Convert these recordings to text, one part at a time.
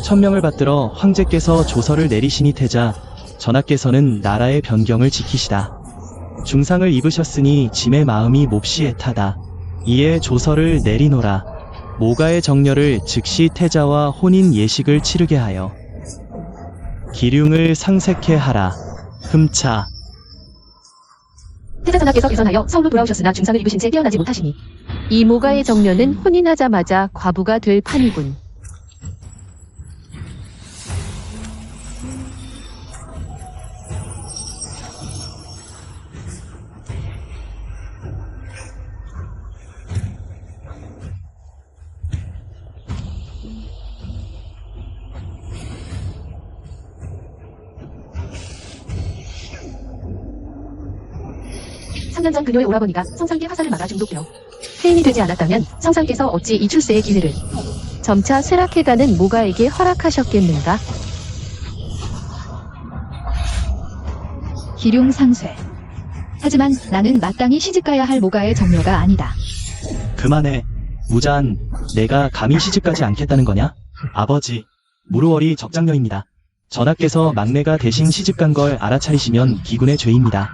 천명을 받들어 황제께서 조서를 내리시니 태자 전하께서는 나라의 변경을 지키시다. 중상을 입으셨으니 짐의 마음이 몹시 애타다. 이에 조서를 내리노라. 모가의 정렬을 즉시 태자와 혼인 예식을 치르게 하여 기륭을 상색해 하라. 흠차. 태자 전하께서 개선하여 서울로 돌아오셨으나 중상을 입으신 채 깨어나지 못하시니 이 모가의 정려는 혼인하자마자 과부가 될 판이군. (3년) 전 그녀의 오라버니가 성상께 화살을 맞아 중독되어 폐인이 되지 않았다면 성상께서 어찌 이 출세의 기회를 점차 쇠락해가는 모가에게 허락하셨겠는가? 기룡상쇠. 하지만 나는 마땅히 시집가야 할 모가의 정려가 아니다. 그만해. 무자한, 내가 감히 시집가지 않겠다는 거냐? 아버지, 무루월이 적장녀입니다. 전하께서 막내가 대신 시집간 걸 알아차리시면 기군의 죄입니다.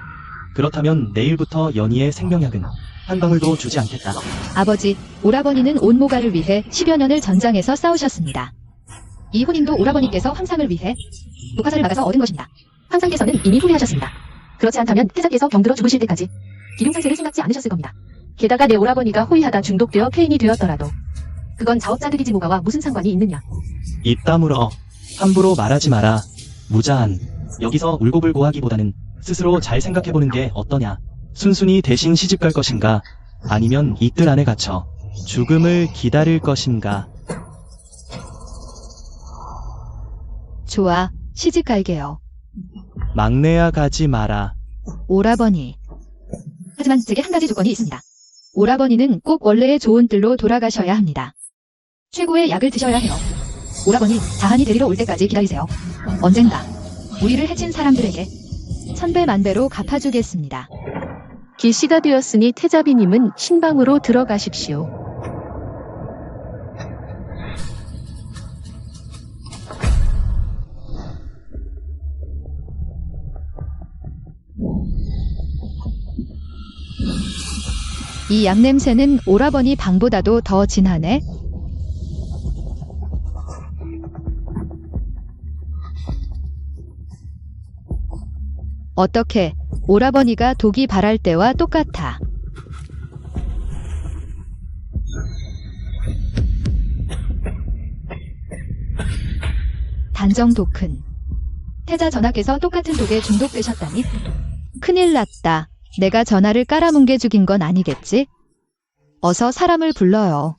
그렇다면 내일부터 연희의 생명약은 한 방울도 주지 않겠다. 아버지, 오라버니는 온 모가를 위해 10여 년을 전장에서 싸우셨습니다. 이 혼인도 오라버니께서 황상을 위해 독화살을 막아서 얻은 것입니다. 황상께서는 이미 후회하셨습니다. 그렇지 않다면 태자께서 병들어 죽으실 때까지 기룡상쇠를 생각지 않으셨을 겁니다. 게다가 내 오라버니가 호위하다 중독되어 폐인이 되었더라도 그건 자업자득이지 모가와 무슨 상관이 있느냐. 입 다물어. 함부로 말하지 마라. 무자한, 여기서 울고불고 하기보다는 스스로 잘 생각해보는 게 어떠냐. 순순히 대신 시집갈 것인가, 아니면 이틀 안에 갇혀 죽음을 기다릴 것인가. 좋아, 시집 갈게요. 막내야 가지 마라. 오라버니. 하지만 제게 한 가지 조건이 있습니다. 오라버니는 꼭 원래의 좋은 뜰로 돌아가셔야 합니다. 최고의 약을 드셔야 해요. 오라버니, 자한이 데리러 올 때까지 기다리세요. 언젠가 우리를 해친 사람들에게 천배만배로 갚아주겠습니다. 기시가 되었으니 태자비님은 신방으로 들어가십시오. 이 약냄새는 오라버니 방보다도 더 진하네. 어떻게 오라버니가 독이 발할 때와 똑같아. 단정 독큰. 태자 전하께서 똑같은 독에 중독되셨다니? 큰일 났다. 내가 전하를 깔아뭉개 죽인 건 아니겠지? 어서 사람을 불러요.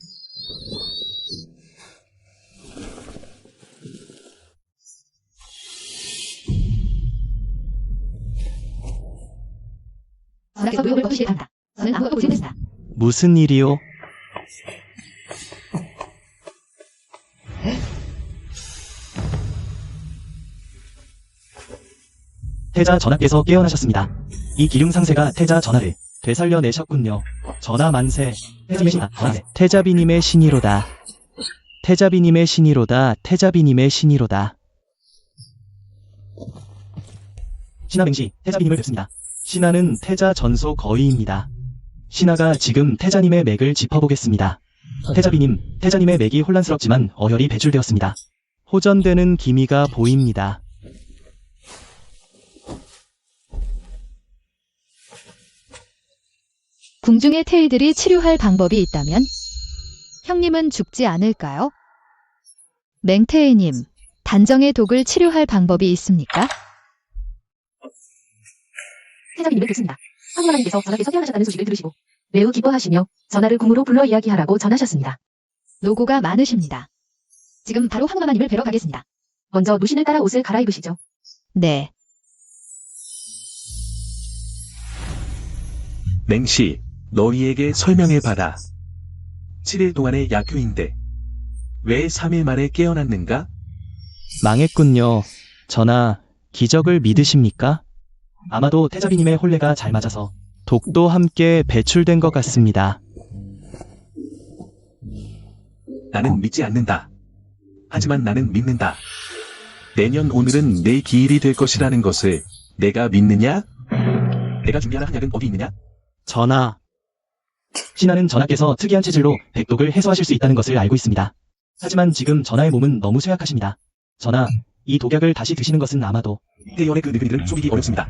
전하께서 무역을 거두시길 바란다. 저는 아무것도 보지 못했습니다. 무슨 일이오? 태자 전하께서 깨어나셨습니다. 이 기륭상세가 태자 전하를 되살려내셨군요. 전하 만세. 태자비님의 신이로다. 태자비님의 신이로다. 태자비님의 신이로다. 태자비님의 신이로다. 신하맹시 태자비님을 뵙습니다. 신하는 태자 전소 거의입니다. 신하가 지금 태자님의 맥을 짚어보겠습니다. 태자비님, 태자님의 맥이 혼란스럽지만 어혈이 배출되었습니다. 호전되는 기미가 보입니다. 궁중의 태이들이 치료할 방법이 있다면? 형님은 죽지 않을까요? 맹태이님, 단정의 독을 치료할 방법이 있습니까? 태자비님을 뵙습니다. 황후라님께서 전하께서 깨어나셨다는 소식을 들으시고 매우 기뻐하시며 전하를 궁으로 불러 이야기하라고 전하셨습니다. 노고가 많으십니다. 지금 바로 황후마마님을 뵈러 가겠습니다. 먼저 노신을 따라 옷을 갈아입으시죠. 네. 맹씨, 너희에게 설명해봐라. 7일 동안의 약효인데 왜 3일 만에 깨어났는가? 망했군요. 전하, 기적을 믿으십니까? 아마도 태자비님의 혼례가 잘 맞아서 독도 함께 배출된 것 같습니다. 나는 믿지 않는다. 하지만 나는 믿는다. 내년 오늘은 내 기일이 될 것이라는 것을 내가 믿느냐? 내가 준비하는 한약은 어디 있느냐? 전하. 신하는 전하께서 특이한 체질로 백독을 해소하실 수 있다는 것을 알고 있습니다. 하지만 지금 전하의 몸은 너무 쇠약하십니다. 전하, 이 독약을 다시 드시는 것은 아마도 대열의 그 늙은이들은 속이기 어렵습니다.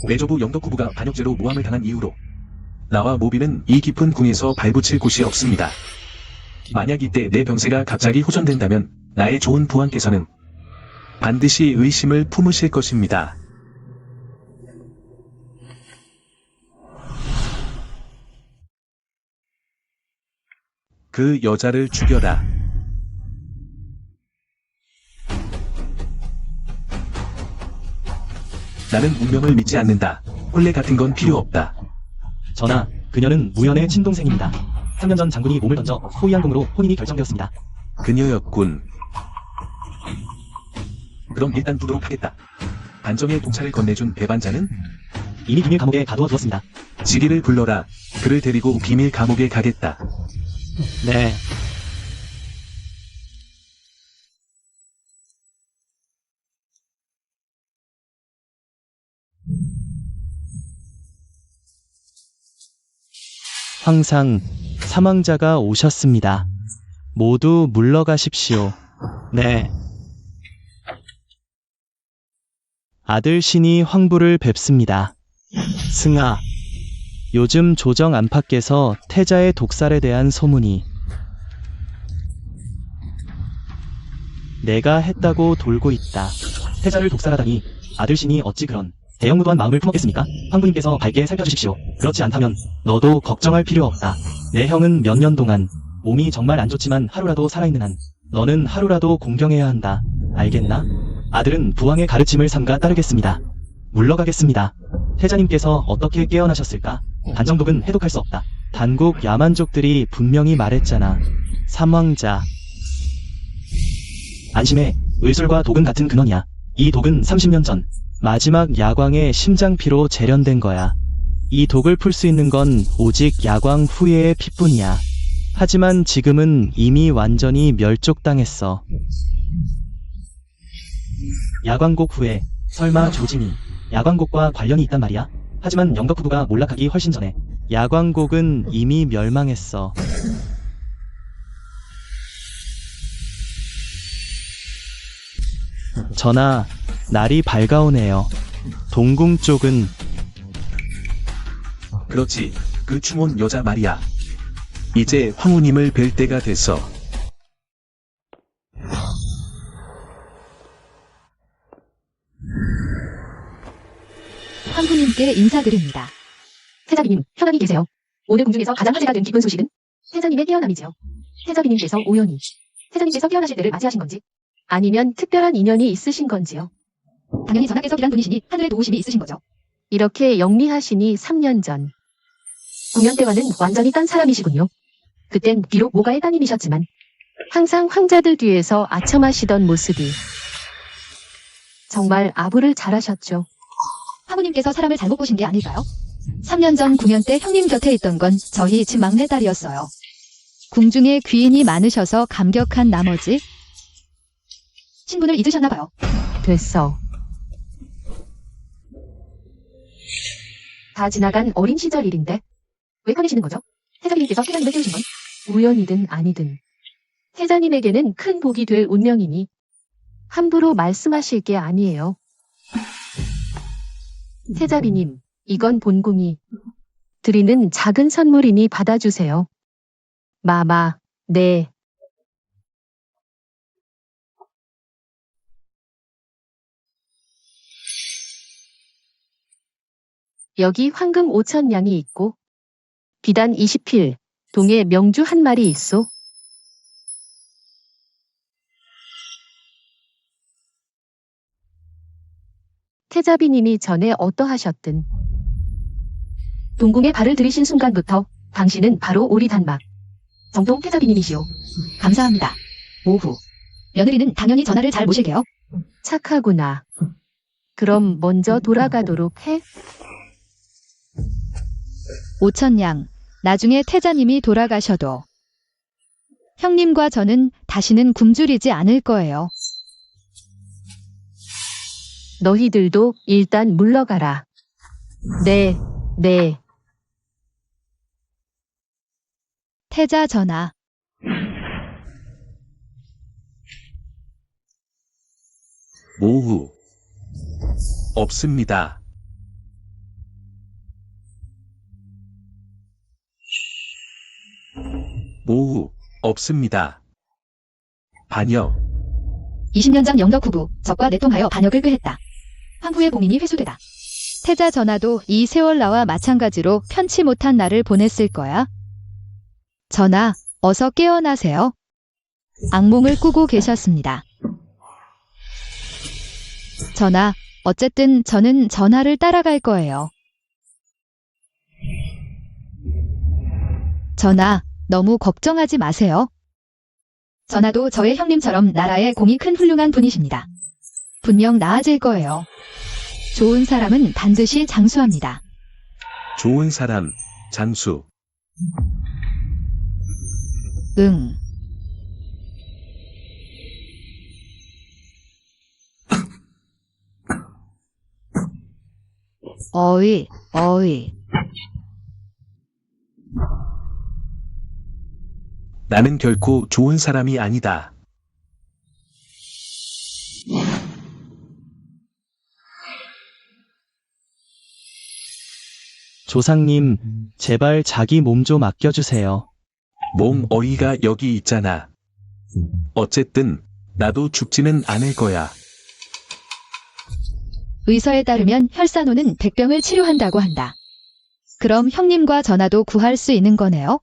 외조부 영덕후부가 반역죄로 모함을 당한 이후로 나와 모비는 이 깊은 궁에서 발붙일 곳이 없습니다. 만약 이때 내 병세가 갑자기 호전된다면 나의 좋은 부왕께서는 반드시 의심을 품으실 것입니다. 그 여자를 죽여라. 나는 운명을 믿지 않는다. 혼례 같은 건 필요 없다. 전하, 그녀는 무연의 친동생입니다. 3년 전 장군이 몸을 던져 호위한 공으로 혼인이 결정되었습니다. 그녀였군. 그럼 일단 두도록 하겠다. 반정의 동차를 건네준 배반자는 이미 비밀 감옥에 가두어 두었습니다. 지리를 불러라. 그를 데리고 비밀 감옥에 가겠다. 네. 황상, 사망자가 오셨습니다. 모두 물러가십시오. 네. 아들 신이 황부를 뵙습니다. 승아, 요즘 조정 안팎에서 태자의 독살에 대한 소문이 내가 했다고 돌고 있다. 태자를 독살하다니 아들 신이 어찌 그런 대형무도한 마음을 품었겠습니까? 황부님께서 밝게 살펴주십시오. 그렇지 않다면 너도 걱정할 필요 없다. 내 형은 몇 년 동안 몸이 정말 안 좋지만 하루라도 살아있는 한 너는 하루라도 공경해야 한다. 알겠나? 아들은 부왕의 가르침을 삼가 따르겠습니다. 물러가겠습니다. 태자님께서 어떻게 깨어나셨을까? 단정독은 해독할 수 없다. 단국 야만족들이 분명히 말했잖아. 삼왕자. 안심해. 의술과 독은 같은 근원이야. 이 독은 30년 전 마지막 야광의 심장피로 재련된 거야. 이 독을 풀 수 있는 건 오직 야광 후예의 피뿐이야. 하지만 지금은 이미 완전히 멸족당했어. 야광곡 후에 설마 조짐이 야광곡과 관련이 있단 말이야? 하지만 영덕후부가 몰락하기 훨씬 전에 야광곡은 이미 멸망했어. 전하, 날이 밝아오네요. 동궁 쪽은 그렇지. 그 충혼 여자 말이야. 이제 황후님을 뵐 때가 됐어. 황부님께 인사드립니다. 태자비님, 편안히 계세요. 오늘 궁중에서 가장 화제가 된 기쁜 소식은 태자님의 깨어남이지요. 태자비님께서 우연히 태자님께서 깨어나실 때를 맞이하신 건지 아니면 특별한 인연이 있으신 건지요. 당연히 전하께서 길한 분이시니 하늘의 도우심이 있으신 거죠. 이렇게 영리하시니 3년 전. 공연 때와는 완전히 딴 사람이시군요. 그땐 비록 모가의 따님이셨지만 항상 황자들 뒤에서 아첨하시던 모습이 정말 아부를 잘하셨죠. 황부님께서 사람을 잘못 보신 게 아닐까요? 3년 전 공연 때 형님 곁에 있던 건 저희 집 막내딸이었어요. 궁중에 귀인이 많으셔서 감격한 나머지 신분을 잊으셨나 봐요. 됐어. 다 지나간 어린 시절 일인데 왜 꺼내시는 거죠? 태자님께서 태자님을 깨우신 건 우연이든 아니든 태자님에게는 큰 복이 될 운명이니 함부로 말씀하실 게 아니에요. 태자비님, 이건 본궁이 드리는 작은 선물이니 받아주세요. 마마, 네. 여기 황금 5,000냥이 있고 비단 20필, 동에 명주 한 마리 있소. 태자비님이 전에 어떠하셨든 동궁에 발을 들이신 순간부터 당신은 바로 오리단막 정통 태자비님이시오. 감사합니다. 오후. 며느리는 당연히 전하를 잘 모실게요. 착하구나. 그럼 먼저 돌아가도록 해. 5,000냥. 나중에 태자님이 돌아가셔도 형님과 저는 다시는 굶주리지 않을 거예요. 너희들도 일단 물러가라. 네, 네. 태자 전하. 모후. 없습니다. 모후. 없습니다. 반역. 20년 전 영덕 후부, 적과 내통하여 반역을 꾀했다. 황후의 봉인이 회수되다. 태자 전하도 이 세월 나와 마찬가지로 편치 못한 날을 보냈을 거야. 전하, 어서 깨어나세요. 악몽을 꾸고 계셨습니다. 전하, 어쨌든 저는 전하를 따라갈 거예요. 전하, 너무 걱정하지 마세요. 전하도 저의 형님처럼 나라의 공이 큰 훌륭한 분이십니다. 분명 나아질 거예요. 좋은 사람은 반드시 장수합니다. 좋은 사람. 장수. 응. 어이, 어이. 나는 결코 좋은 사람이 아니다. 조상님, 제발 자기 몸 좀 아껴주세요. 몸 어이가 여기 있잖아. 어쨌든 나도 죽지는 않을 거야. 의서에 따르면 혈산호는 백병을 치료한다고 한다. 그럼 형님과 전하도 구할 수 있는 거네요?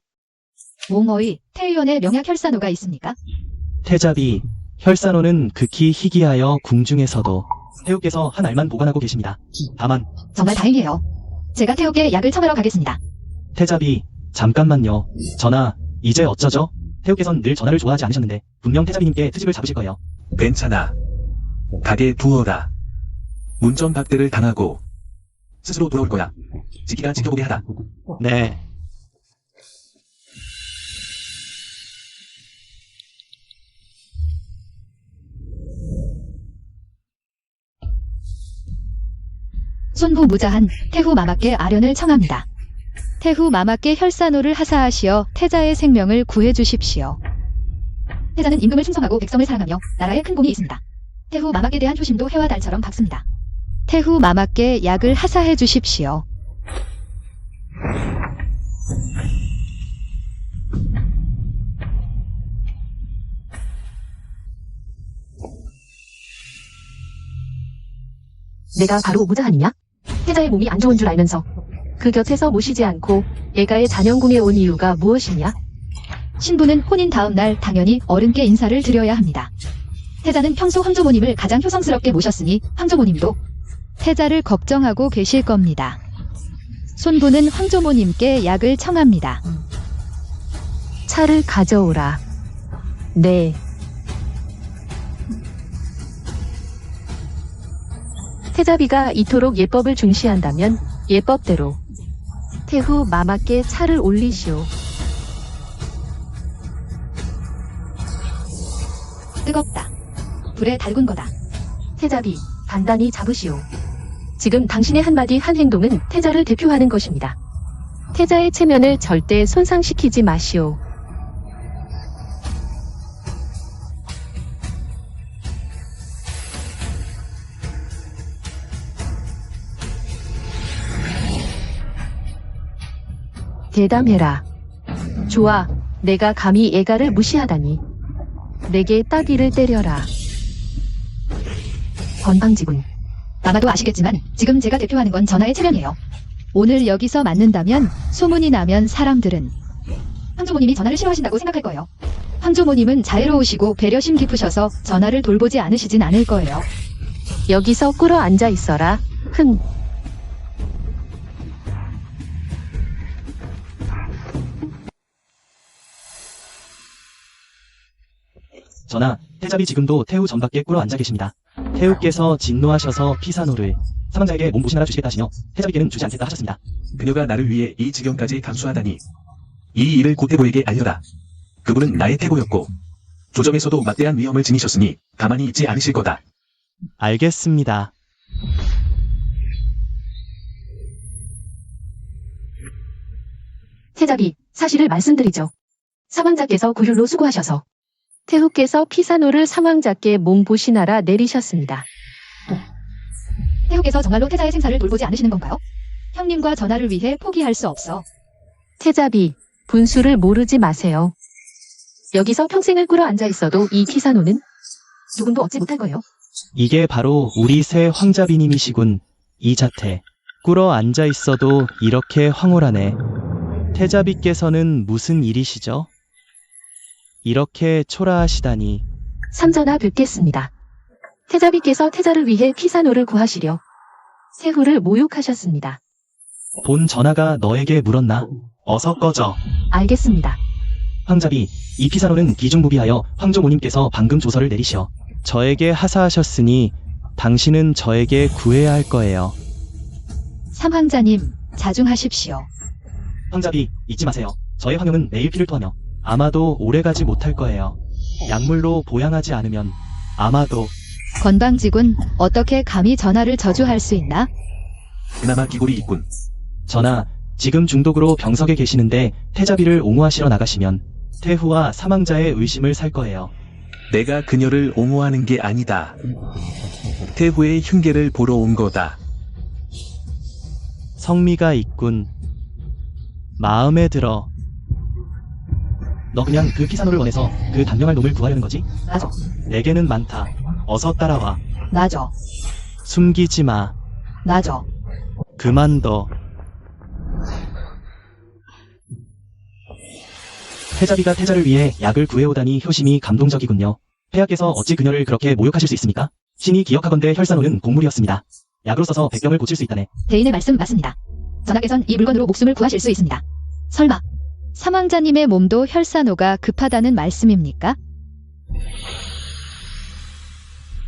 몽어이, 태의원에 명약 혈산호가 있습니까? 태자비, 혈산호는 극히 희귀하여 궁중에서도 태우께서 한 알만 보관하고 계십니다. 다만 정말 다행이에요. 제가 태우께 약을 청하러 가겠습니다. 태자비, 잠깐만요. 전하, 이제 어쩌죠? 태우께선 늘 전하를 좋아하지 않으셨는데 분명 태자비님께 트집을 잡으실 거예요. 괜찮아. 가게 두어라. 문전박대를 당하고 스스로 돌아올 거야. 지키가 지켜보게 하라. 네. 손부 무자한 태후 마마께 아련을 청합니다. 태후 마마께 혈산호를 하사하시어 태자의 생명을 구해주십시오. 태자는 임금을 충성하고 백성을 사랑하며 나라에 큰 공이 있습니다. 태후 마마께 대한 효심도 해와 달처럼 밝습니다. 태후 마마께 약을 하사해 주십시오. 내가 바로 무자한이냐? 태자의 몸이 안 좋은 줄 알면서 그 곁에서 모시지 않고 애가의 잔영궁에 온 이유가 무엇이냐? 신부는 혼인 다음 날 당연히 어른께 인사를 드려야 합니다. 태자는 평소 황조모님을 가장 효성스럽게 모셨으니 황조모님도 태자를 걱정하고 계실 겁니다. 손부는 황조모님께 약을 청합니다. 차를 가져오라. 네. 태자비가 이토록 예법을 중시한다면 예법대로 태후 마마께 차를 올리시오. 뜨겁다. 불에 달군 거다. 태자비, 단단히 잡으시오. 지금 당신의 한마디 한 행동은 태자를 대표하는 것입니다. 태자의 체면을 절대 손상시키지 마시오. 대담해라. 좋아, 내가 감히 애가를 무시하다니. 내게 따귀를 때려라. 건방지군. 아마도 아시겠지만 지금 제가 대표하는 건 전하의 체면이에요. 오늘 여기서 맞는다면 소문이 나면 사람들은 황조모님이 전하를 싫어하신다고 생각할 거예요. 황조모님은 자애로우시고 배려심 깊으셔서 전하를 돌보지 않으시진 않을 거예요. 여기서 꿇어 앉아 있어라. 흥. 전하, 태자비 지금도 태우 전밖에 꿇어 앉아 계십니다. 태우께서 진노하셔서 피산호를 사망자에게 몸보신하라 주시겠다 하시며 태자비께는 주지 않겠다 하셨습니다. 그녀가 나를 위해 이 지경까지 감수하다니. 이 일을 고태보에게 알려라. 그분은 나의 태고였고 조정에서도 막대한 위험을 지니셨으니 가만히 있지 않으실 거다. 알겠습니다. 태자비, 사실을 말씀드리죠. 사망자께서 구휼로 수고하셔서 태후께서 피사노를 사망자께 몸보신하라 내리셨습니다. 태후께서 정말로 태자의 생사를 돌보지 않으시는 건가요? 형님과 전하를 위해 포기할 수 없어. 태자비, 분수를 모르지 마세요. 여기서 평생을 꿇어 앉아 있어도 이 피사노는 조금도 얻지 못할 거예요. 이게 바로 우리 새 황자비님이시군. 이 자태. 꿇어 앉아 있어도 이렇게 황홀하네. 태자비께서는 무슨 일이시죠? 이렇게 초라하시다니. 삼전하 뵙겠습니다. 태자비께서 태자를 위해 피사노를 구하시려 태후를 모욕하셨습니다. 본 전하가 너에게 물었나? 어서 꺼져. 알겠습니다. 황자비, 이 피사노는 기중무비하여 황조모님께서 방금 조서를 내리시어 저에게 하사하셨으니 당신은 저에게 구해야 할 거예요. 삼황자님, 자중하십시오. 황자비, 잊지 마세요. 저의 황영은 매일 피를 토하며 아마도 오래가지 못할 거예요. 약물로 보양하지 않으면 아마도. 건방지군. 어떻게 감히 전하를 저주할 수 있나? 그나마 기골이 있군. 전하, 지금 중독으로 병석에 계시는데 태자비를 옹호하시러 나가시면 태후와 사망자의 의심을 살 거예요. 내가 그녀를 옹호하는 게 아니다. 태후의 흉계를 보러 온 거다. 성미가 있군. 마음에 들어. 너 그냥 그 피사노를 원해서 그 단명할 놈을 구하려는 거지? 맞아. 내게는 많다. 어서 따라와. 맞아. 숨기지 마. 맞아. 그만둬. 태자비가 태자를 위해 약을 구해오다니 효심이 감동적이군요. 폐하께서 어찌 그녀를 그렇게 모욕하실 수 있습니까? 신이 기억하건대 혈산호는 곡물이었습니다. 약으로 써서 백병을 고칠 수 있다네. 대인의 말씀 맞습니다. 전하께선 이 물건으로 목숨을 구하실 수 있습니다. 설마 사망자님의 몸도 혈산호가 급하다는 말씀입니까?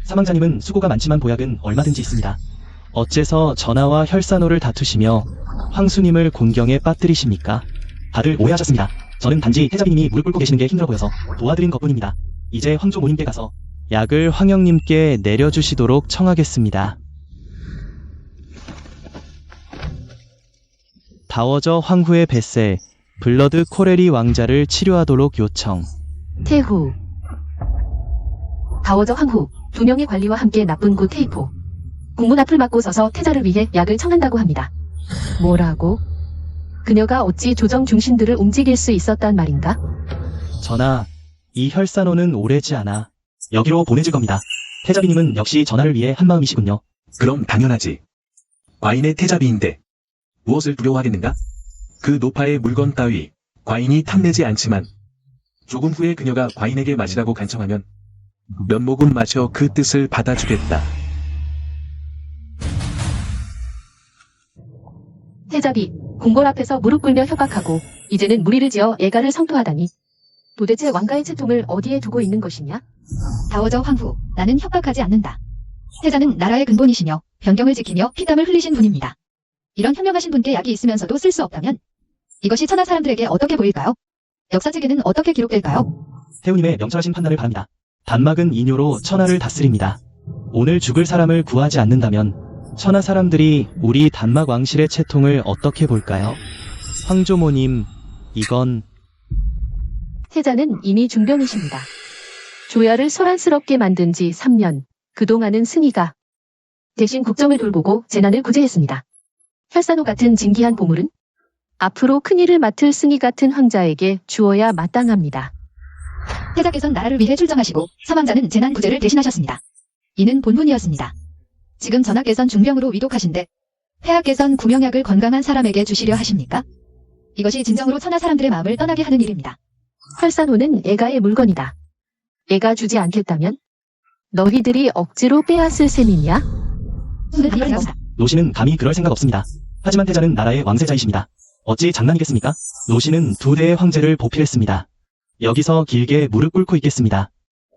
사망자님은 수고가 많지만 보약은 얼마든지 있습니다. 어째서 전하와 혈산호를 다투시며 황수님을 곤경에 빠뜨리십니까? 다들 오해하셨습니다. 저는 단지 태자비님이 무릎 꿇고 계시는 게 힘들어 보여서 도와드린 것뿐입니다. 이제 황조모님께 가서 약을 황영님께 내려주시도록 청하겠습니다. 다워저 황후의 뱃살, 블러드 코레리 왕자를 치료하도록 요청. 태후. 다워저 황후, 두 명의 관리와 함께 나쁜 구 테이포. 국문 앞을 막고 서서 태자를 위해 약을 청한다고 합니다. 뭐라고? 그녀가 어찌 조정 중신들을 움직일 수 있었단 말인가? 전하, 이 혈산호는 오래지 않아 여기로 보내질 겁니다. 태자비님은 역시 전하를 위해 한마음이시군요. 그럼 당연하지. 과인의 태자비인데 무엇을 두려워하겠는가? 그 노파의 물건 따위 과인이 탐내지 않지만 조금 후에 그녀가 과인에게 마시라고 간청하면 몇 모금 마셔 그 뜻을 받아주겠다. 태자비, 궁궐 앞에서 무릎 꿇며 협박하고 이제는 무리를 지어 애가를 성토하다니. 도대체 왕가의 채통을 어디에 두고 있는 것이냐? 다워저 황후, 나는 협박하지 않는다. 태자는 나라의 근본이시며 변경을 지키며 피땀을 흘리신 분입니다. 이런 현명하신 분께 약이 있으면서도 쓸 수 없다면 이것이 천하 사람들에게 어떻게 보일까요? 역사책에는 어떻게 기록될까요? 태우님의 명철하신 판단을 바랍니다. 단막은 이뇨로 천하를 다스립니다. 오늘 죽을 사람을 구하지 않는다면 천하 사람들이 우리 단막 왕실의 채통을 어떻게 볼까요? 황조모님, 이건 태자는 이미 중병이십니다. 조야를 소란스럽게 만든 지 3년, 그동안은 승희가 대신 국정을 돌보고 재난을 구제했습니다. 혈산호 같은 진기한 보물은 앞으로 큰일을 맡을 승희 같은 황자에게 주어야 마땅합니다. 태자께서는 나라를 위해 출정하시고 사망자는 재난 구제를 대신하셨습니다. 이는 본분이었습니다. 지금 전하께선 중병으로 위독하신데 폐하께선 구명약을 건강한 사람에게 주시려 하십니까? 이것이 진정으로 천하 사람들의 마음을 떠나게 하는 일입니다. 혈산호는 애가의 물건이다. 애가 주지 않겠다면 너희들이 억지로 빼앗을 셈이냐? 노씨는 감히 그럴 생각 없습니다. 하지만 태자는 나라의 왕세자이십니다. 어찌 장난이겠습니까? 노씨는 두 대의 황제를 보필했습니다. 여기서 길게 무릎 꿇고 있겠습니다.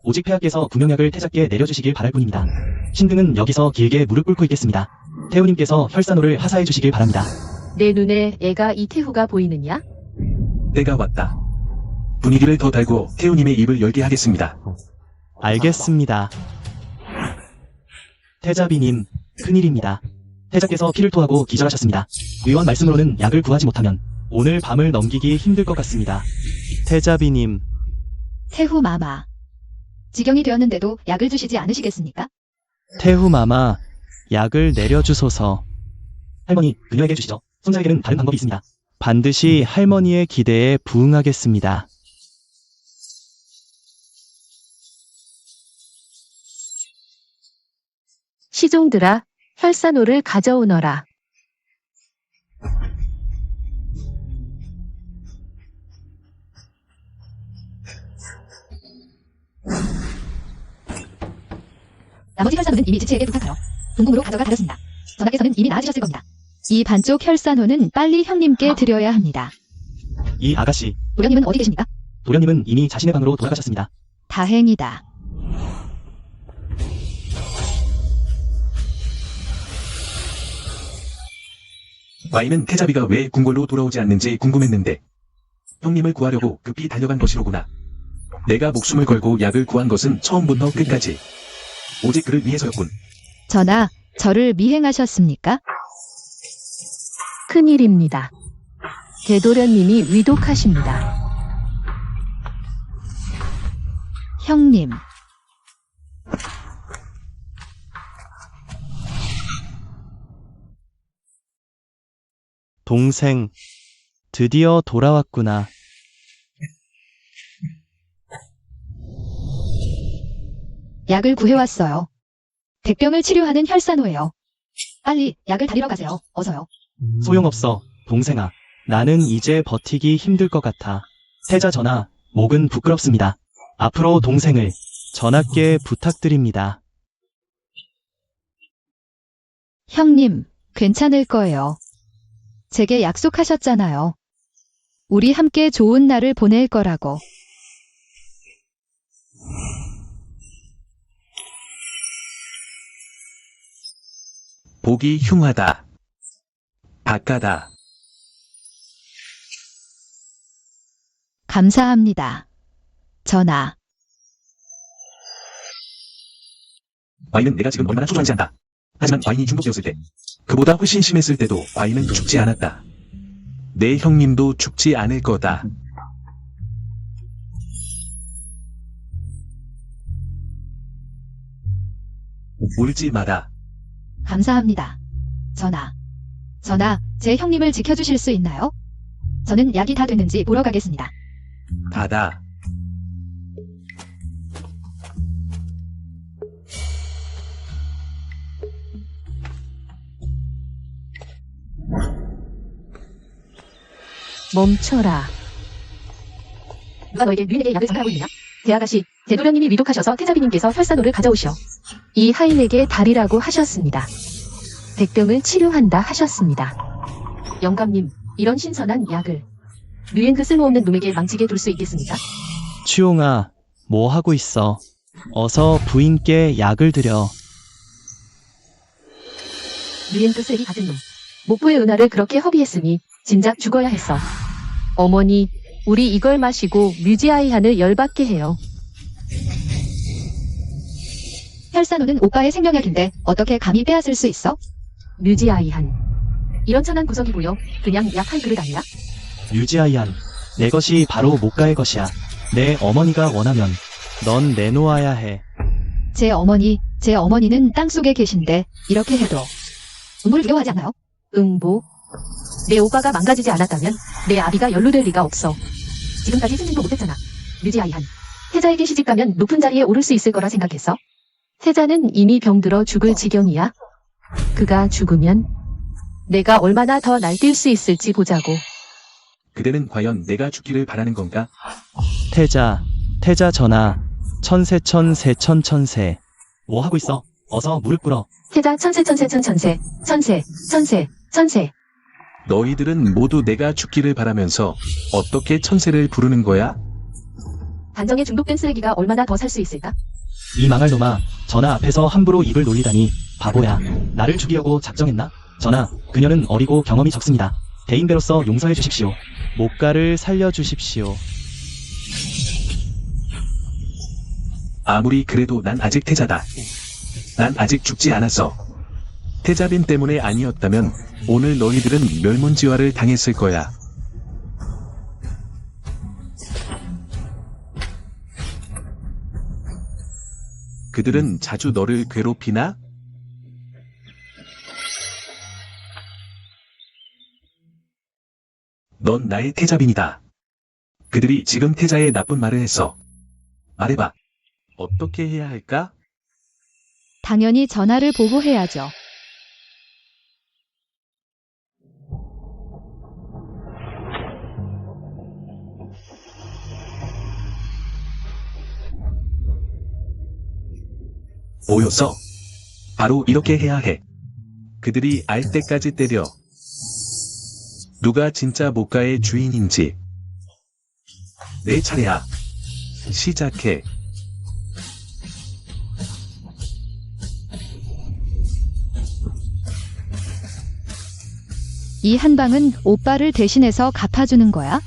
오직 폐하께서 구명약을 태자께 내려주시길 바랄 뿐입니다. 신등은 여기서 길게 무릎 꿇고 있겠습니다. 태우님께서 혈산호를 하사해 주시길 바랍니다. 내 눈에 애가 이태후가 보이느냐? 때가 왔다. 분위기를 더 달고 태우님의 입을 열게 하겠습니다. 알겠습니다. 태자비님, 큰일입니다. 태자께서 피를 토하고 기절하셨습니다. 의원 말씀으로는 약을 구하지 못하면 오늘 밤을 넘기기 힘들 것 같습니다. 태자비님, 태후마마. 지경이 되었는데도 약을 주시지 않으시겠습니까? 태후마마, 약을 내려주소서. 할머니, 그녀에게 주시죠. 손자에게는 다른 방법이 있습니다. 반드시 할머니의 기대에 부응하겠습니다. 시종들아, 혈산호를 가져오너라. 나머지 혈산호는 이미 지체에게 부탁하여 궁궁으로 가져가 드렸습니다. 전하께서는 이미 나아지셨을 겁니다. 이 반쪽 혈산호는 빨리 형님께 드려야 합니다. 이 아가씨, 도련님은 어디 계십니까? 도련님은 이미 자신의 방으로 돌아가셨습니다. 다행이다. 와인은 태자비가 왜 궁궐로 돌아오지 않는지 궁금했는데 형님을 구하려고 급히 달려간 것이로구나. 내가 목숨을 걸고 약을 구한 것은 처음부터 끝까지 오직 그를 위해서였군. 전하, 저를 미행하셨습니까? 큰일입니다. 대도련님이 위독하십니다. 형님. 동생, 드디어 돌아왔구나. 약을 구해왔어요. 백병을 치료하는 혈산호예요. 빨리 약을 다리러 가세요. 어서요. 소용없어, 동생아. 나는 이제 버티기 힘들 것 같아. 태자 전하, 목은 부끄럽습니다. 앞으로 동생을 전하께 부탁드립니다. 형님, 괜찮을 거예요. 제게 약속하셨잖아요. 우리 함께 좋은 날을 보낼 거라고. 보기 흉하다. 바까다. 감사합니다. 전하. 와인은 내가 지금 얼마나 초조한지 안다. 하지만 와인이 중독되었을 때, 그보다 훨씬 심했을 때도 와인은 죽지 않았다. 내 형님도 죽지 않을 거다. 울지 마라. 감사합니다. 전하. 전하, 제 형님을 지켜주실 수 있나요? 저는 약이 다 됐는지 보러 가겠습니다. 받아. 멈춰라. 누가 너에게 류인에게 약을 전하고 있느냐? 대아가씨, 대도련님이 위독하셔서 태자비님께서 혈산호를 가져오시오. 이 하인에게 달이라고 하셨습니다. 백병을 치료한다 하셨습니다. 영감님, 이런 신선한 약을 류인 그 쓸모없는 놈에게 망치게 둘 수 있겠습니까? 추용아, 뭐 하고 있어? 어서 부인께 약을 드려. 류인 그 쓰레기 같은 놈. 목부의 은하를 그렇게 허비했으니 진작 죽어야 했어. 어머니, 우리 이걸 마시고 뮤지아이한을 열받게 해요. 혈산호는 오빠의 생명약인데 어떻게 감히 빼앗을 수 있어? 뮤지아이한. 이런 천한 구석이 보여 그냥 약 한 그릇 아니야? 유지아이한, 내 것이 바로 목가의 것이야. 내 어머니가 원하면 넌 내놓아야 해. 제 어머니는 땅속에 계신데 이렇게 해도 음모를 두려워하지 않나요? 응보. 내 오빠가 망가지지 않았다면 내 아비가 연루될 리가 없어. 지금까지 승진도 못했잖아. 뮤지아이한. 태자에게 시집가면 높은 자리에 오를 수 있을 거라 생각했어? 태자는 이미 병들어 죽을 지경이야. 그가 죽으면 내가 얼마나 더 날뛸 수 있을지 보자고. 그대는 과연 내가 죽기를 바라는 건가? 태자 전하, 천세. 뭐 하고 있어? 어서 무릎 꿇어. 태자 천세. 너희들은 모두 내가 죽기를 바라면서 어떻게 천세를 부르는 거야? 단정에 중독된 쓰레기가 얼마나 더 살 수 있을까? 이 망할 놈아, 전하 앞에서 함부로 입을 놀리다니. 바보야. 나를 죽이려고 작정했나? 전하, 그녀는 어리고 경험이 적습니다. 대인배로서 용서해 주십시오. 목가를 살려주십시오. 아무리 그래도 난 아직 태자다. 난 아직 죽지 않았어. 태자빈 때문에 아니었다면 오늘 너희들은 멸문지화를 당했을 거야. 그들은 자주 너를 괴롭히나? 넌 나의 태자빈이다. 그들이 지금 태자의 나쁜 말을 했어. 말해봐. 어떻게 해야 할까? 당연히 전하를 보호해야죠. 뭐였어? 바로 이렇게 해야 해. 그들이 알 때까지 때려. 누가 진짜 목가의 주인인지. 내 차례야. 시작해. 이 한 방은 오빠를 대신해서 갚아주는 거야?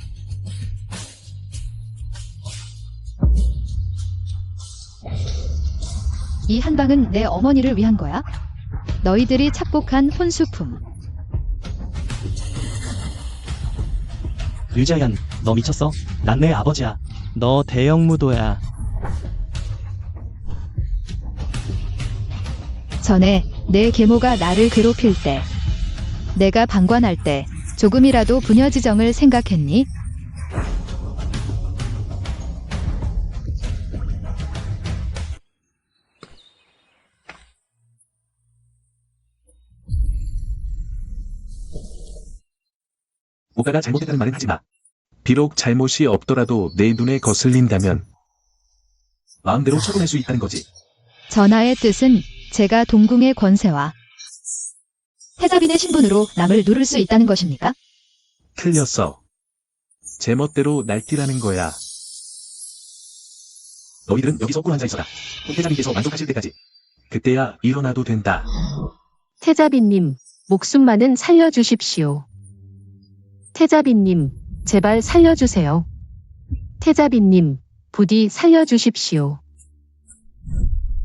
이 한 방은 내 어머니를 위한 거야? 너희들이 착복한 혼수품. 류자연, 너 미쳤어? 난 내 아버지야. 너 대형무도야. 전에 내 계모가 나를 괴롭힐 때, 내가 방관할 때 조금이라도 부녀지정을 생각했니? 목가가 잘못했다는 말은 하지 마. 비록 잘못이 없더라도 내 눈에 거슬린다면 마음대로 처분할 수 있다는 거지. 전하의 뜻은 제가 동궁의 권세와 태자빈의 신분으로 남을 누를 수 있다는 것입니까? 틀렸어. 제멋대로 날뛰라는 거야. 너희들은 여기서 꿀 앉아 있어라. 태자빈께서 만족하실 때까지. 그때야 일어나도 된다. 태자빈님, 목숨만은 살려주십시오. 태자빈님, 제발 살려주세요. 태자빈님, 부디 살려주십시오.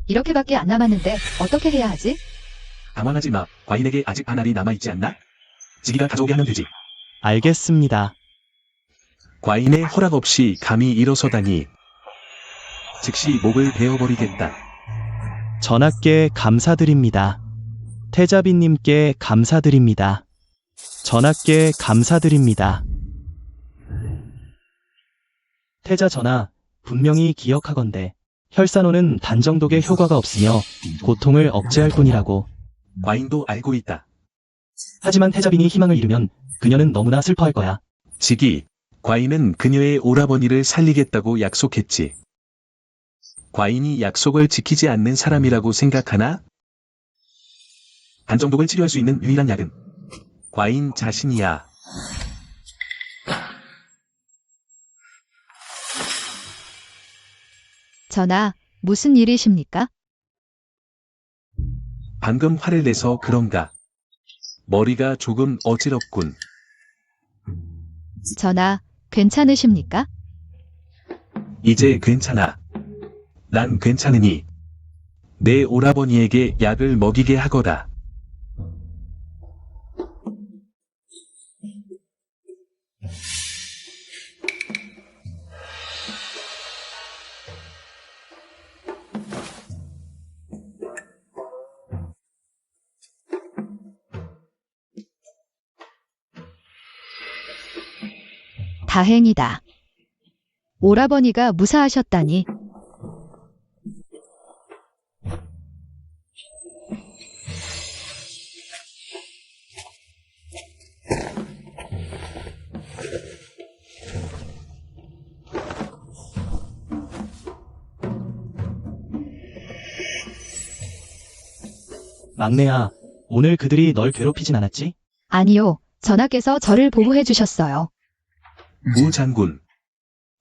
이렇게밖에 안 남았는데 어떻게 해야 하지? 당황하지 마. 과인에게 아직 한 알이 남아있지 않나? 지기가 가져오게 하면 되지. 알겠습니다. 과인의 허락 없이 감히 일어서다니. 즉시 목을 베어버리겠다. 전하께 감사드립니다. 태자빈님께 감사드립니다. 전하께 감사드립니다. 태자 전하, 분명히 기억하건대 혈산호는 단정독에 효과가 없으며 고통을 억제할 뿐이라고. 과인도 알고 있다. 하지만 태자빈이 희망을 잃으면 그녀는 너무나 슬퍼할 거야. 지기, 과인은 그녀의 오라버니를 살리겠다고 약속했지. 과인이 약속을 지키지 않는 사람이라고 생각하나? 단정독을 치료할 수 있는 유일한 약은 과인 자신이야. 전하, 무슨 일이십니까? 방금 화를 내서 그런가? 머리가 조금 어지럽군. 전하, 괜찮으십니까? 이제 괜찮아. 난 괜찮으니 내 오라버니에게 약을 먹이게 하거라. 다행이다. 오라버니가 무사하셨다니. 막내야, 오늘 그들이 널 괴롭히진 않았지? 아니요, 전하께서 저를 보호해 주셨어요. 무 장군.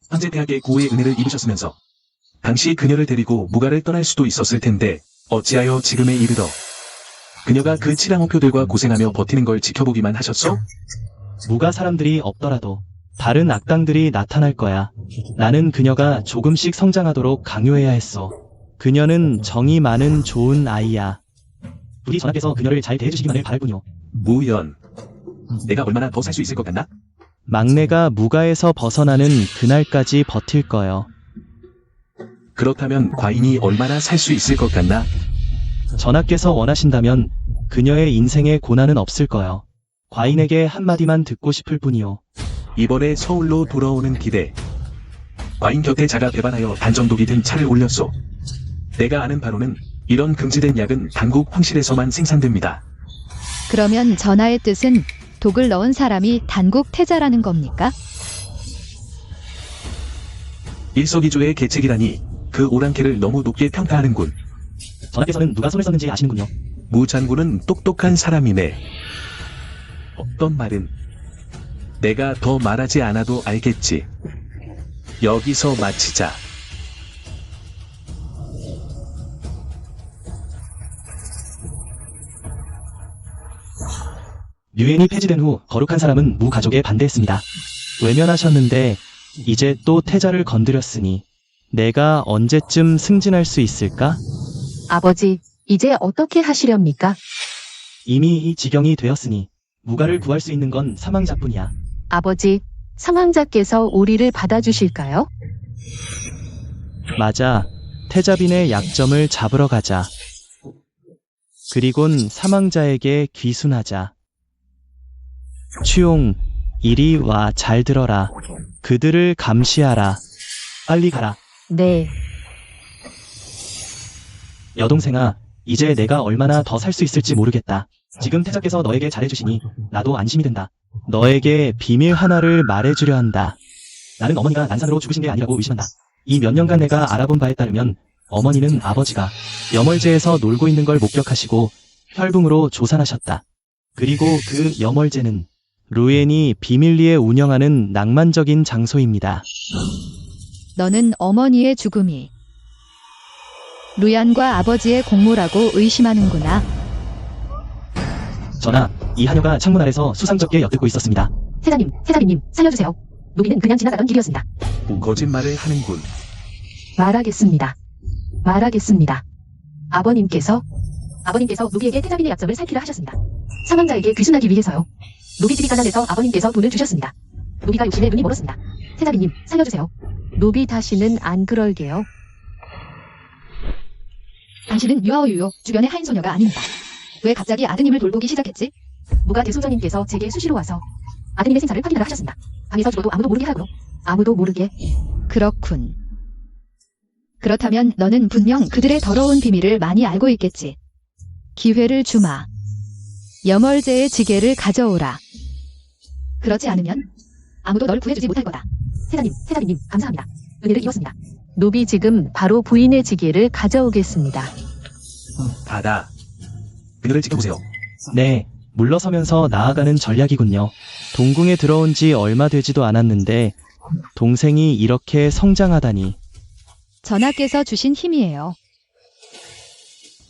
황제폐하의 고의 은혜를 입으셨으면서 당시 그녀를 데리고 무가를 떠날 수도 있었을 텐데 어찌하여 지금에 이르러 그녀가 그 칠항호표들과 고생하며 버티는 걸 지켜보기만 하셨소? 무가 사람들이 없더라도 다른 악당들이 나타날 거야. 나는 그녀가 조금씩 성장하도록 강요해야 했어. 그녀는 정이 많은 좋은 아이야. 부디 전하께서 그녀를 잘 대해주시기만을 바랄 뿐이오. 무연. 내가 얼마나 더 살 수 있을 것 같나? 막내가 무가에서 벗어나는 그날까지 버틸 거요. 그렇다면 과인이 얼마나 살 수 있을 것 같나? 전하께서 원하신다면 그녀의 인생에 고난은 없을 거요. 과인에게 한마디만 듣고 싶을 뿐이오. 이번에 서울로 돌아오는 길에 과인 곁에 자가 배반하여 단정독이 든 차를 올렸소. 내가 아는 바로는 이런 금지된 약은 당국 황실에서만 생산됩니다. 그러면 전하의 뜻은 독을 넣은 사람이 단국 태자라는 겁니까? 일석이조의 계책이라니 그 오랑캐를 너무 높게 평가하는군. 전하께서는 누가 손을 썼는지 아시는군요. 무 장군은 똑똑한 사람이네. 어떤 말은 내가 더 말하지 않아도 알겠지. 여기서 마치자. 류엔이 폐지된 후 거룩한 사람은 무 가족에 반대했습니다. 외면하셨는데 이제 또 태자를 건드렸으니 내가 언제쯤 승진할 수 있을까? 아버지, 이제 어떻게 하시렵니까? 이미 이 지경이 되었으니 무가를 구할 수 있는 건 사망자뿐이야. 아버지, 사망자께서 우리를 받아주실까요? 맞아. 태자빈의 약점을 잡으러 가자. 그리곤 사망자에게 귀순하자. 추용, 이리 와. 잘 들어라. 그들을 감시하라. 빨리 가라. 네, 여동생아, 이제 내가 얼마나 더 살 수 있을지 모르겠다. 지금 태자께서 너에게 잘해주시니 나도 안심이 된다. 너에게 비밀 하나를 말해주려 한다. 나는 어머니가 난산으로 죽으신 게 아니라고 의심한다. 이 몇 년간 내가 알아본 바에 따르면 어머니는 아버지가 염월제에서 놀고 있는 걸 목격하시고 혈붕으로 조산하셨다. 그리고 그 염월제는 루엔이 비밀리에 운영하는 낭만적인 장소입니다. 너는 어머니의 죽음이 루얀과 아버지의 공모라고 의심하는구나. 전하, 이 하녀가 창문 아래서 수상쩍게 엿듣고 있었습니다. 태자님, 태자비님, 살려주세요. 노비는 그냥 지나가던 길이었습니다. 거짓말을 하는군. 말하겠습니다. 말하겠습니다. 아버님께서 노비에게 태자빈의 약점을 살피라 하셨습니다. 사망자에게 귀순하기 위해서요. 노비집이 가난해서 아버님께서 돈을 주셨습니다. 노비가 욕심에 눈이 멀었습니다. 태자빈님, 살려주세요. 노비 다시는 안 그럴게요. 당신은 유아오유요 주변의 하인 소녀가 아닙니다. 왜 갑자기 아드님을 돌보기 시작했지? 무가 대소장님께서 제게 수시로 와서 아드님의 생사를 확인하라 하셨습니다. 방에서 죽어도 아무도 모르게 하고요. 아무도 모르게. 그렇군. 그렇다면 너는 분명 그들의 더러운 비밀을 많이 알고 있겠지. 기회를 주마. 염월제의 지게를 가져오라. 그렇지 않으면 아무도 널 구해주지 못할 거다. 태자빈님, 감사합니다. 은혜를 이었습니다. 노비 지금 바로 부인의 지게를 가져오겠습니다. 받아. 그녀를 지켜보세요. 네, 물러서면서 나아가는 전략이군요. 동궁에 들어온 지 얼마 되지도 않았는데 동생이 이렇게 성장하다니. 전하께서 주신 힘이에요.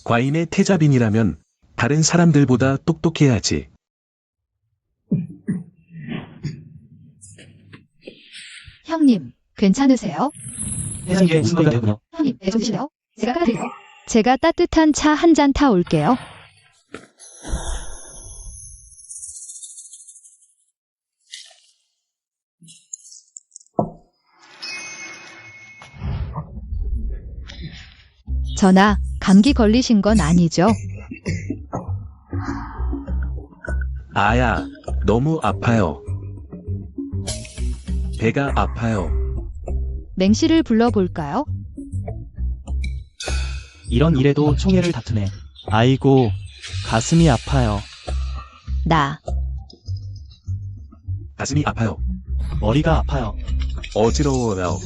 과인의 태자빈이라면 다른 사람들보다 똑똑해야지. 형님, 괜찮으세요? 세상에 무슨 거리가 되군요. 형님, 애 좀 드실래요? 제가 깔아드릴게요. 제가 따뜻한 차 한 잔 타 올게요. 전하, 감기 걸리신 건 아니죠? 아야, 너무 아파요. 배가 아파요. 맹씨를 불러볼까요? 이런 일에도 총애를 다투네. 아이고, 가슴이 아파요. 나. 가슴이 아파요. 머리가 아파요. 어지러워요.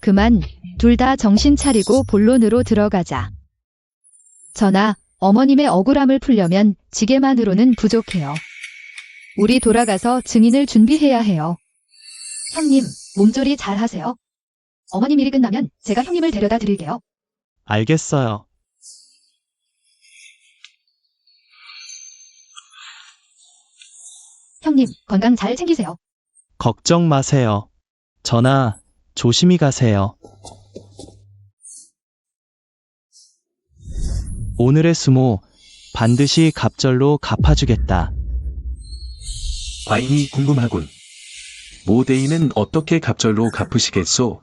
그만, 둘 다 정신 차리고 본론으로 들어가자. 전하, 어머님의 억울함을 풀려면 지게만으로는 부족해요. 우리 돌아가서 증인을 준비해야 해요. 형님, 몸조리 잘 하세요. 어머님 일이 끝나면 제가 형님을 데려다 드릴게요. 알겠어요. 형님, 건강 잘 챙기세요. 걱정 마세요. 전하, 조심히 가세요. 오늘의 수모 반드시 갑절로 갚아주겠다. 과인이 궁금하군. 모대인은 어떻게 갑절로 갚으시겠소?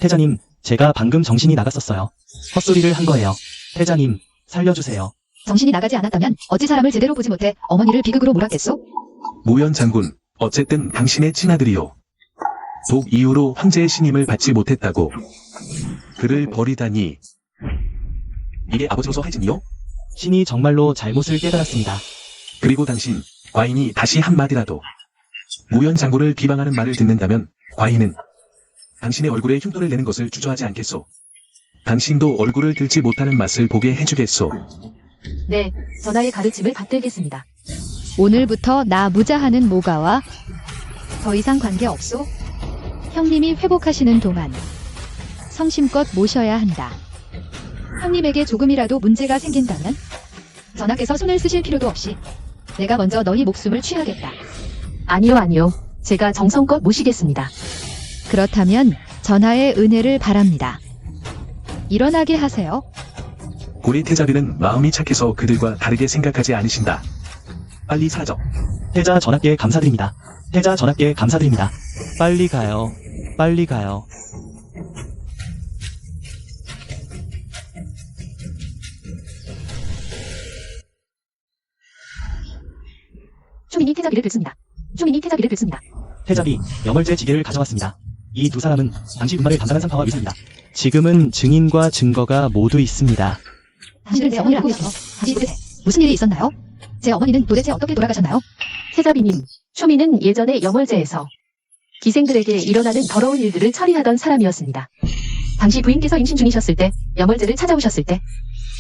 태자님, 제가 방금 정신이 나갔었어요. 헛소리를 한 거예요. 태자님, 살려주세요. 정신이 나가지 않았다면 어찌 사람을 제대로 보지 못해 어머니를 비극으로 몰았겠소? 무연 장군, 어쨌든 당신의 친아들이요. 독 이후로 황제의 신임을 받지 못했다고. 그를 버리다니. 이게 아버지로서 할 짓이요? 신이 정말로 잘못을 깨달았습니다. 그리고 당신, 과인이 다시 한마디라도 무연 장군을 비방하는 말을 듣는다면 과인은 당신의 얼굴에 흉터를 내는 것을 주저하지 않겠소. 당신도 얼굴을 들지 못하는 맛을 보게 해주겠소. 네, 전하의 가르침을 받들겠습니다. 오늘부터 나 무자하는 모가와 더 이상 관계 없소? 형님이 회복하시는 동안 성심껏 모셔야 한다. 형님에게 조금이라도 문제가 생긴다면 전하께서 손을 쓰실 필요도 없이 내가 먼저 너희 목숨을 취하겠다. 아니요. 제가 정성껏 모시겠습니다. 그렇다면 전하의 은혜를 바랍니다. 일어나게 하세요. 우리 태자비는 마음이 착해서 그들과 다르게 생각하지 않으신다. 빨리 사라져. 태자 전하께 감사드립니다. 태자 전하께 감사드립니다. 빨리 가요. 빨리 가요. 초민이 태자비를 뵙습니다. 초민이 태자비를 뵙습니다. 태자비, 영월제 지게를 가져왔습니다. 이 두 사람은 당시 분말을 담당한 상파와 위사입니다. 지금은 증인과 증거가 모두 있습니다. 당신은 제 어머니라고 했어. 다시 도대체 무슨 일이 있었나요? 제 어머니는 도대체 어떻게 돌아가셨나요? 태자비님, 초민은 예전에 영월제에서 기생들에게 일어나는 더러운 일들을 처리하던 사람이었습니다. 당시 부인께서 임신 중이셨을 때, 영월제를 찾아오셨을 때,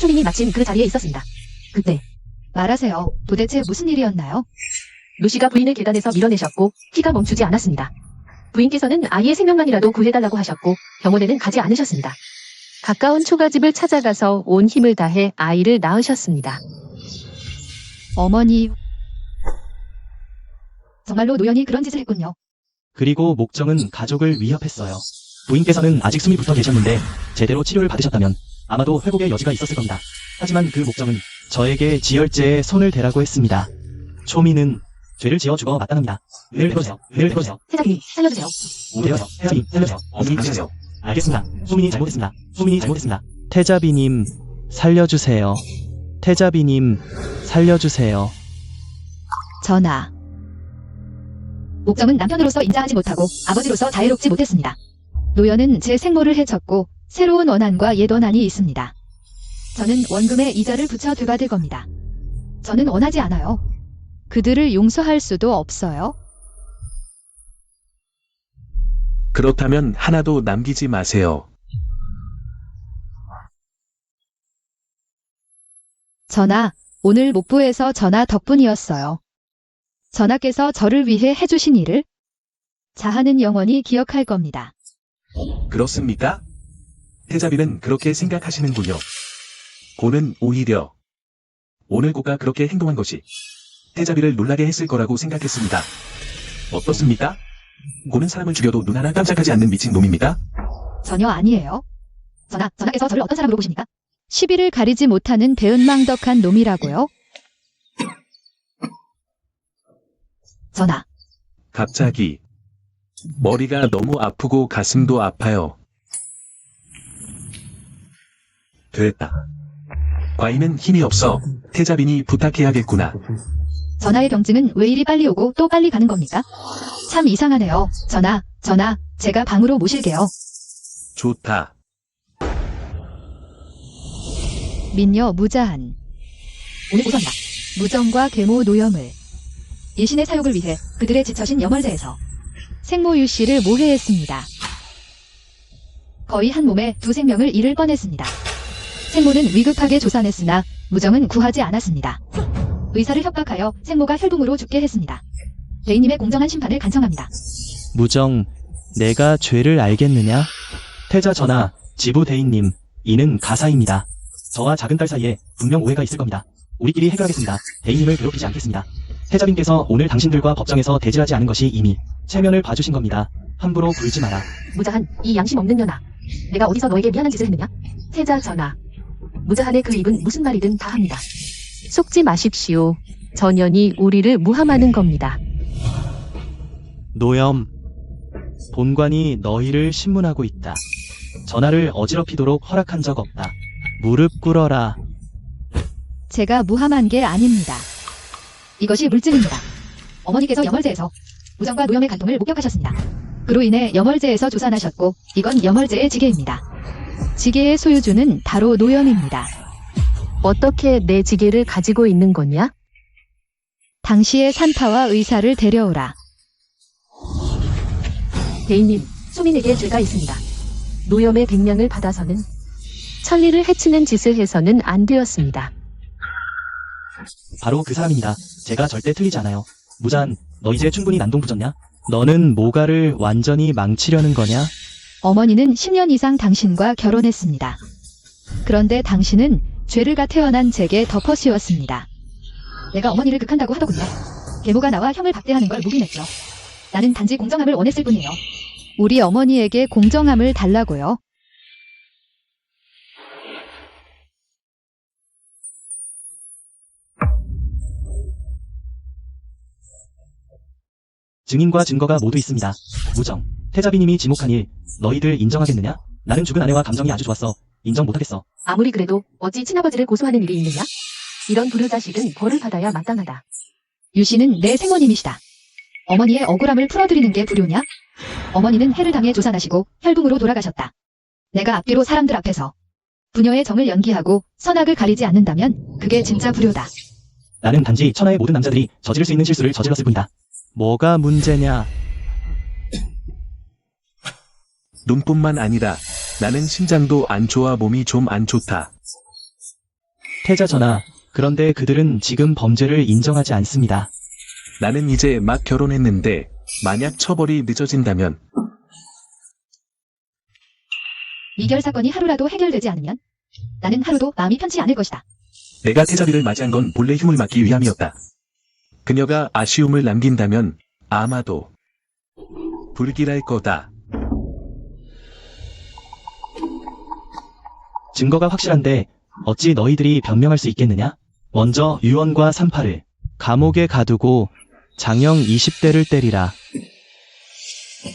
초민이 마침 그 자리에 있었습니다. 그때 말하세요. 도대체 무슨 일이었나요? 루시가 부인을 계단에서 밀어내셨고 피가 멈추지 않았습니다. 부인께서는 아이의 생명만이라도 구해달라고 하셨고 병원에는 가지 않으셨습니다. 가까운 초가집을 찾아가서 온 힘을 다해 아이를 낳으셨습니다. 어머니. 정말로 노연이 그런 짓을 했군요. 그리고 목정은 가족을 위협했어요. 부인께서는 아직 숨이 붙어 계셨는데 제대로 치료를 받으셨다면 아마도 회복의 여지가 있었을 겁니다. 하지만 그 목정은 저에게 지혈제에 손을 대라고 했습니다. 초미는 죄를 지어 죽어 마땅합니다. 은혜를 풀어주세요. 은혜를 풀어주세요. 태자비님, 살려주세요. 오세요. 태자비님, 살려주세요. 어머니, 살려주세요. 알겠습니다. 소민이 잘못했습니다. 소민이 잘못했습니다. 태자비님, 살려주세요. 태자비님, 살려주세요. 전하. 목정은 남편으로서 인자하지 못하고 아버지로서 자애롭지 못했습니다. 노연은 제 생모를 해쳤고 새로운 원한과 옛 원한이 있습니다. 저는 원금에 이자를 붙여 되받을 겁니다. 저는 원하지 않아요. 그들을 용서할 수도 없어요. 그렇다면 하나도 남기지 마세요. 전하, 오늘 목부에서 전하 덕분이었어요. 전하께서 저를 위해 해주신 일을 자하는 영원히 기억할 겁니다. 그렇습니까? 태자비는 그렇게 생각하시는군요. 고는 오히려 오늘 고가 그렇게 행동한 것이 태자비를 놀라게 했을 거라고 생각했습니다. 어떻습니까? 고는 사람을 죽여도 눈 하나 깜짝하지 않는 미친 놈입니다. 전혀 아니에요. 전하께서 저를 어떤 사람으로 보십니까? 시비를 가리지 못하는 배은망덕한 놈이라고요? 전하, 갑자기 머리가 너무 아프고 가슴도 아파요. 됐다. 과인은 힘이 없어 태자빈이 부탁해야겠구나. 전하의 병증은 왜 이리 빨리 오고 또 빨리 가는 겁니까? 참 이상하네요. 전하, 제가 방으로 모실게요. 좋다. 민녀 무자한. 오늘 고소합니다. 무정과 계모 노염을 일신의 사욕을 위해 그들의 지처신 염월제에서 생모 유씨를 모해했습니다. 거의 한 몸에 두 생명을 잃을 뻔했습니다. 생모는 위급하게 조산했으나 무정은 구하지 않았습니다. 의사를 협박하여 생모가 혈붕으로 죽게 했습니다. 대인님의 공정한 심판을 간청합니다. 무정, 내가 죄를 알겠느냐? 태자 전하, 지부 대인님, 이는 가사입니다. 저와 작은 딸 사이에 분명 오해가 있을 겁니다. 우리끼리 해결하겠습니다. 대인님을 괴롭히지 않겠습니다. 태자빈께서 오늘 당신들과 법정에서 대질하지 않은 것이 이미 체면을 봐주신 겁니다. 함부로 굴지 마라. 무자한, 이 양심 없는 년아. 내가 어디서 너에게 미안한 짓을 했느냐? 태자 전하. 무자한의 그 입은 무슨 말이든 다 합니다. 속지 마십시오. 전연이 우리를 무함하는 겁니다. 노염. 본관이 너희를 신문하고 있다. 전하를 어지럽히도록 허락한 적 없다. 무릎 꿇어라. 제가 무함한 게 아닙니다. 이것이 물증입니다. 어머니께서 염월제에서 무정과 노염의 간통을 목격하셨습니다. 그로 인해 염월제에서 조산하셨고 이건 염월제의 지게입니다. 지게의 소유주는 바로 노염입니다. 어떻게 내 지게를 가지고 있는 거냐? 당시의 산파와 의사를 데려오라. 대인님, 소민에게 죄가 있습니다. 노염의 백냥을 받아서는 천리를 해치는 짓을 해서는 안 되었습니다. 바로 그 사람입니다. 제가 절대 틀리지 않아요. 무잔, 너 이제 충분히 난동 부졌냐? 너는 모가를 완전히 망치려는 거냐? 어머니는 10년 이상 당신과 결혼했습니다. 그런데 당신은 죄를가 태어난 제게 덮어 씌웠습니다. 내가 어머니를 극한다고 하더군요. 계모가 나와 형을 박대하는 걸 묵인했죠. 나는 단지 공정함을 원했을 뿐이에요. 우리 어머니에게 공정함을 달라고요. 증인과 증거가 모두 있습니다. 무정, 태자비님이 지목한 일, 너희들 인정하겠느냐? 나는 죽은 아내와 감정이 아주 좋았어. 인정 못하겠어. 아무리 그래도 어찌 친아버지를 고소하는 일이 있느냐? 이런 불효자식은 벌을 받아야 마땅하다. 유씨는 내 생모님이시다. 어머니의 억울함을 풀어드리는 게 불효냐? 어머니는 해를 당해 조산하시고 혈붕으로 돌아가셨다. 내가 앞뒤로 사람들 앞에서 부녀의 정을 연기하고 선악을 가리지 않는다면 그게 진짜 불효다. 나는 단지 천하의 모든 남자들이 저지를 수 있는 실수를 저질렀을 뿐이다. 뭐가 문제냐? 눈뿐만 아니라 나는 심장도 안 좋아 몸이 좀 안 좋다. 태자 전하, 그런데 그들은 지금 범죄를 인정하지 않습니다. 나는 이제 막 결혼했는데 만약 처벌이 늦어진다면 미결 사건이 하루라도 해결되지 않으면 나는 하루도 마음이 편치 않을 것이다. 내가 태자비를 맞이한 건 본래 흉을 막기 위함이었다. 그녀가 아쉬움을 남긴다면 아마도 불길할 거다. 증거가 확실한데 어찌 너희들이 변명할 수 있겠느냐? 먼저 유언과 산파를 감옥에 가두고 장형 20대를 때리라.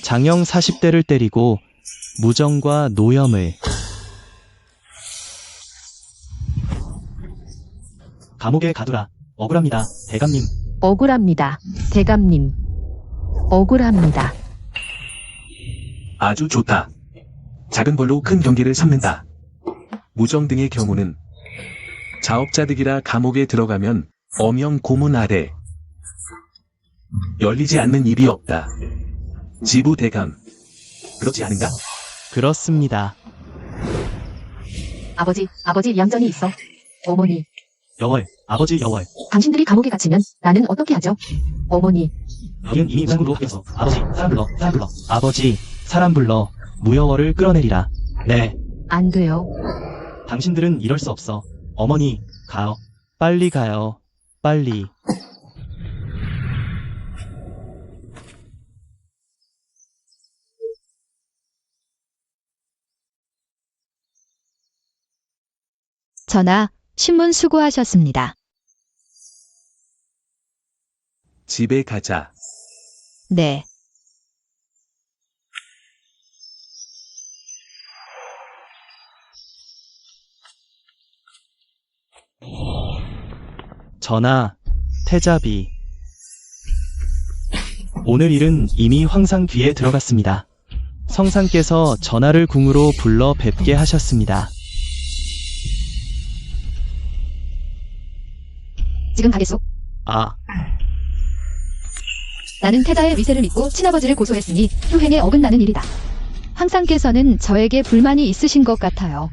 장형 40대를 때리고 무정과 노염을 감옥에 가두라. 억울합니다, 대감님. 억울합니다. 대감님. 억울합니다. 아주 좋다. 작은 벌로 큰 경기를 삼는다. 무정 등의 경우는 자업자득이라 감옥에 들어가면 엄형 고문 아래 열리지 않는 일이 없다. 지부 대감, 그렇지 않은가? 그렇습니다. 아버지 양전이 있어. 어머니, 여월, 아버지 여월. 당신들이 감옥에 갇히면 나는 어떻게 하죠? 어머니, 너희는 이미 무상으로 바뀌었어. 아버지, 사람 불러, 사람 불러. 아버지, 사람 불러. 무여월을 끌어내리라. 네, 안 돼요. 당신들은 이럴 수 없어. 어머니, 가요. 빨리 가요. 빨리. 전하, 신문 수고하셨습니다. 집에 가자. 네. 전하, 태자비. 오늘 일은 이미 황상 귀에 들어갔습니다. 성상께서 전하를 궁으로 불러 뵙게 하셨습니다. 지금 가겠소? 아, 나는 태자의 위세를 믿고 친아버지를 고소했으니 효행에 어긋나는 일이다. 황상께서는 저에게 불만이 있으신 것 같아요.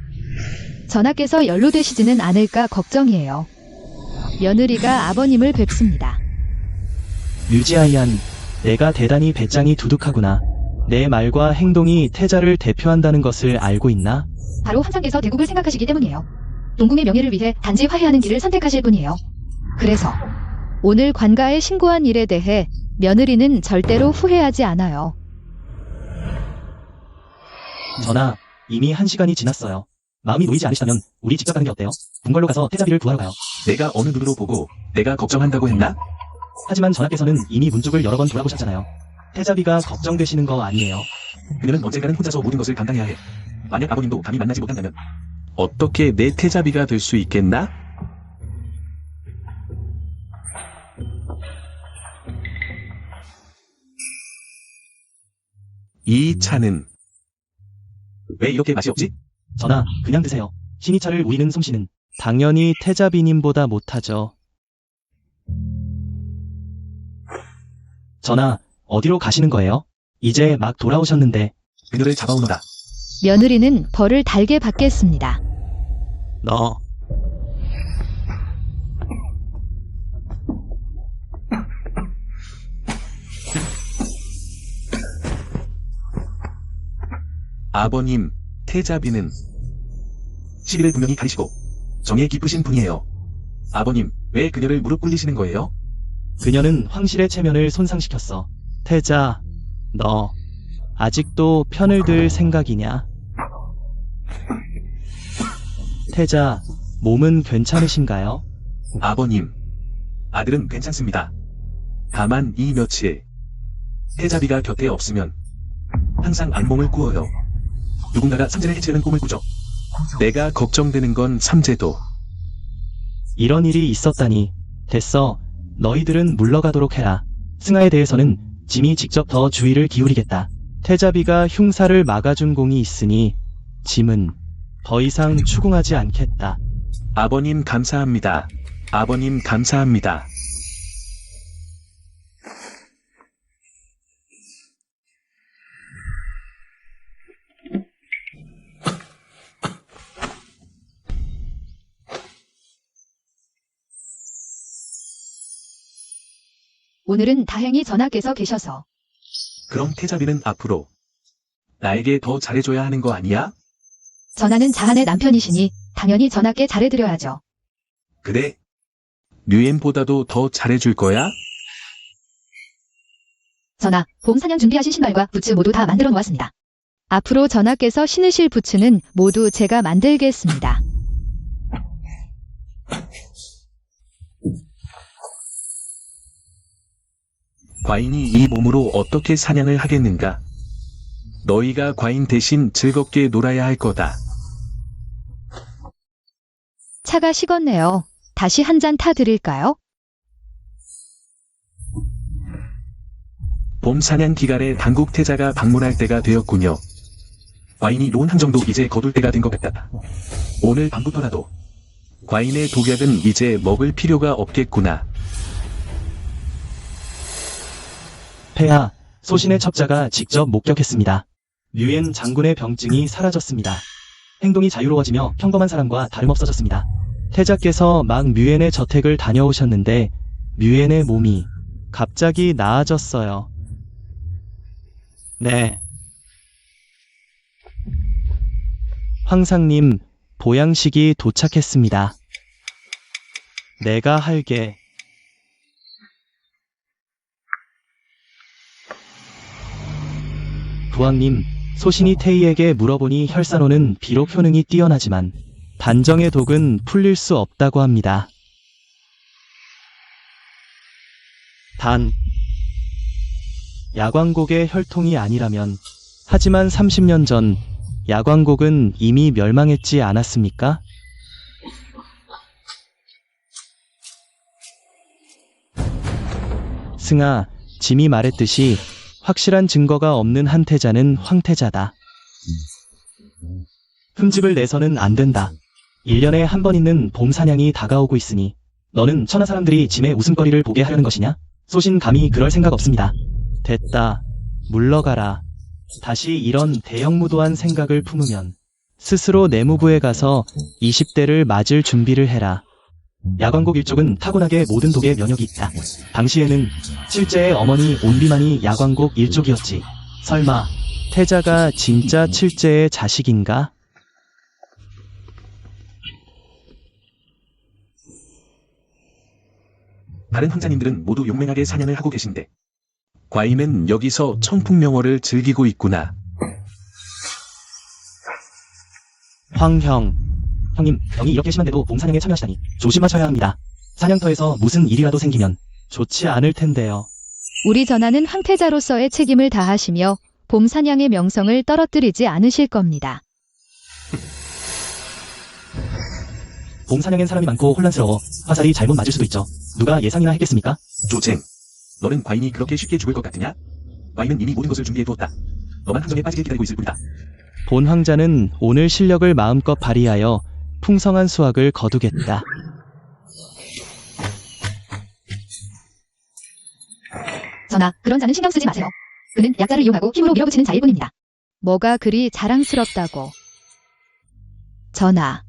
전하께서 연루되시지는 않을까 걱정이에요. 며느리가 아버님을 뵙습니다. 류지아이안, 내가 대단히 배짱이 두둑하구나. 내 말과 행동이 태자를 대표한다는 것을 알고 있나? 바로 황상께서 대국을 생각하시기 때문이에요. 동궁의 명예를 위해 단지 화해하는 길을 선택하실 뿐이에요. 그래서 오늘 관가에 신고한 일에 대해 며느리는 절대로 후회하지 않아요. 전하, 이미 1시간이 지났어요. 마음이 놓이지 않으시다면 우리 직접 가는 게 어때요? 궁궐로 가서 태자비를 구하러 가요. 내가 어느 눈으로 보고 내가 걱정한다고 했나? 하지만 전하께서는 이미 문쪽을 여러 번 돌아보셨잖아요. 태자비가 걱정되시는 거 아니에요? 그녀는 언젠가는 혼자서 모든 것을 감당해야 해. 만약 아버님도 감히 만나지 못한다면 어떻게 내 태자비가 될 수 있겠나? 이 차는 왜 이렇게 맛이 없지? 전하, 그냥 드세요. 신이차를 우리는 솜씨는 당연히 태자비님보다 못하죠. 전하, 어디로 가시는 거예요? 이제 막 돌아오셨는데. 그녀를 잡아오너라. 며느리는 벌을 달게 받겠습니다. 너. 아버님, 태자비는 시비를 분명히 가리시고 정에 깊으신 분이에요. 아버님, 왜 그녀를 무릎 꿇리시는 거예요? 그녀는 황실의 체면을 손상시켰어. 태자, 너 아직도 편을 들 생각이냐? 태자, 몸은 괜찮으신가요? 아버님, 아들은 괜찮습니다. 다만 이 며칠 태자비가 곁에 없으면 항상 악몽을 꾸어요. 누군가가 삼재를 해치려는 꿈을 꾸죠. 내가 걱정되는 건 삼재도. 이런 일이 있었다니. 됐어. 너희들은 물러가도록 해라. 승하에 대해서는 짐이 직접 더 주의를 기울이겠다. 태자비가 흉사를 막아준 공이 있으니 짐은 더 이상 추궁하지 않겠다. 아버님 감사합니다. 아버님 감사합니다. 오늘은 다행히 전하께서 계셔서. 그럼 태자비는 앞으로 나에게 더 잘해줘야 하는 거 아니야? 전하는 자한의 남편이시니 당연히 전하께 잘해드려야죠. 그래? 류엠보다도 더 잘해줄 거야? 전하, 봄 사냥 준비하신 신발과 부츠 모두 다 만들어 놓았습니다. 앞으로 전하께서 신으실 부츠는 모두 제가 만들겠습니다. 과인이 이 몸으로 어떻게 사냥을 하겠는가? 너희가 과인 대신 즐겁게 놀아야 할 거다. 차가 식었네요. 다시 한 잔 타드릴까요? 봄 사냥 기간에 당국 태자가 방문할 때가 되었군요. 과인이 놓은 함정도 이제 거둘 때가 된 것 같다. 오늘 밤부터라도 과인의 독약은 이제 먹을 필요가 없겠구나. 폐하, 소신의 첩자가 직접 목격했습니다. 류엔 장군의 병증이 사라졌습니다. 행동이 자유로워지며 평범한 사람과 다름없어졌습니다. 태자께서 막 뮤엔의 저택을 다녀오셨는데 뮤엔의 몸이 갑자기 나아졌어요. 네. 황상님, 보양식이 도착했습니다. 내가 할게. 부왕님, 소신이 태희에게 물어보니 혈산호는 비록 효능이 뛰어나지만 단정의 독은 풀릴 수 없다고 합니다. 단, 야광곡의 혈통이 아니라면, 하지만 30년 전 야광곡은 이미 멸망했지 않았습니까? 승아, 짐이 말했듯이 확실한 증거가 없는 한태자는 황태자다. 흠집을 내서는 안 된다. 1년에 한 번 있는 봄 사냥이 다가오고 있으니 너는 천하 사람들이 짐의 웃음거리를 보게 하려는 것이냐? 소신 감히 그럴 생각 없습니다. 됐다. 물러가라. 다시 이런 대형무도한 생각을 품으면 스스로 내무부에 가서 20대를 맞을 준비를 해라. 야광곡 일족은 타고나게 모든 독에 면역이 있다. 당시에는 칠제의 어머니 온비만이 야광곡 일족이었지. 설마 태자가 진짜 칠제의 자식인가? 다른 황자님들은 모두 용맹하게 사냥을 하고 계신데 과인은 여기서 청풍명어를 즐기고 있구나. 황형. 형님, 병이 이렇게 심한데도 봄 사냥에 참여하시다니 조심하셔야 합니다. 사냥터에서 무슨 일이라도 생기면 좋지 않을 텐데요. 우리 전하는 황태자로서의 책임을 다하시며 봄 사냥의 명성을 떨어뜨리지 않으실 겁니다. 봄 사냥엔 사람이 많고 혼란스러워 화살이 잘못 맞을 수도 있죠. 누가 예상이나 했겠습니까? 조쟁, 너는 과인이 그렇게 쉽게 죽을 것 같으냐? 과인은 이미 모든 것을 준비해두었다. 너만 함정에 빠지길 기다리고 있을 뿐이다. 본 황자는 오늘 실력을 마음껏 발휘하여 풍성한 수확을 거두겠다. 전하, 그런 자는 신경 쓰지 마세요. 그는 약자를 이용하고 힘으로 밀어붙이는 자일 뿐입니다. 뭐가 그리 자랑스럽다고. 전하,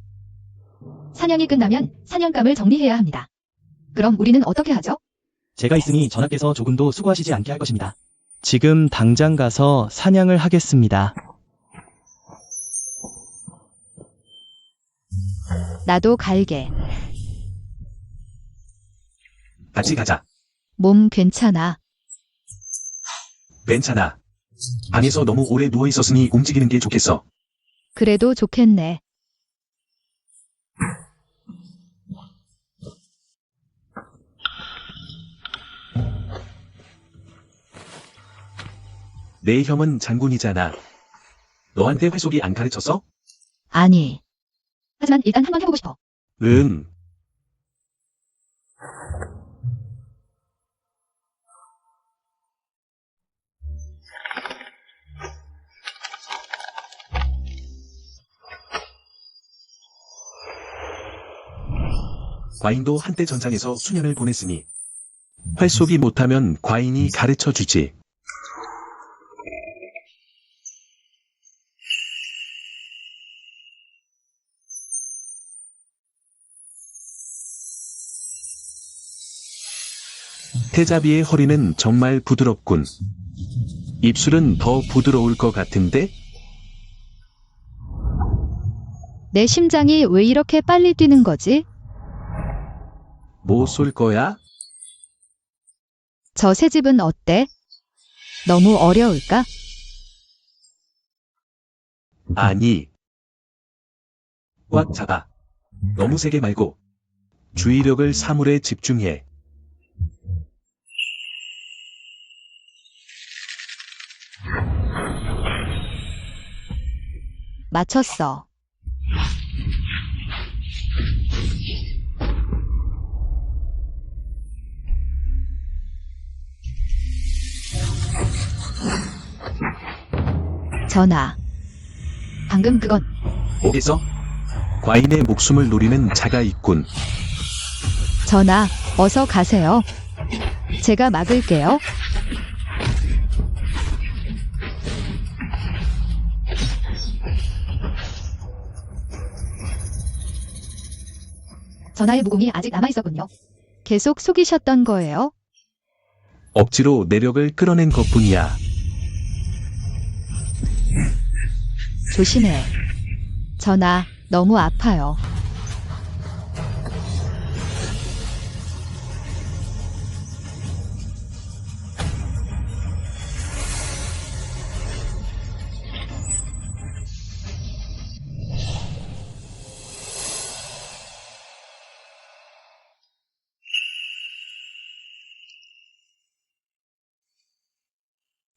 사냥이 끝나면 사냥감을 정리해야 합니다. 그럼 우리는 어떻게 하죠? 제가 있으니 전하께서 조금도 수고하시지 않게 할 것입니다. 지금 당장 가서 사냥을 하겠습니다. 나도 갈게. 같이 가자. 몸 괜찮아. 괜찮아. 방에서 너무 오래 누워있었으니 움직이는 게 좋겠어. 그래도 좋겠네. 내 형은 장군이잖아. 너한테 활쏘기 안 가르쳤어? 아니. 하지만 일단 한번 해보고 싶어. 응. 과인도 한때 전장에서 수년을 보냈으니 활쏘기 못하면 과인이 가르쳐주지. 태자비의 허리는 정말 부드럽군. 입술은 더 부드러울 것 같은데? 내 심장이 왜 이렇게 빨리 뛰는 거지? 뭐 쏠 거야? 저 새집은 어때? 너무 어려울까? 아니. 꽉 잡아. 너무 세게 말고. 주의력을 사물에 집중해. 맞췄어. 전하. 방금 그건 뭐겠어? 과인의 목숨을 노리는 자가 있군. 전하, 어서 가세요. 제가 막을게요. 전하의 무공이 아직 남아있었군요. 계속 속이셨던 거예요? 억지로 내력을 끌어낸 것뿐이야. 조심해. 전하, 너무 아파요.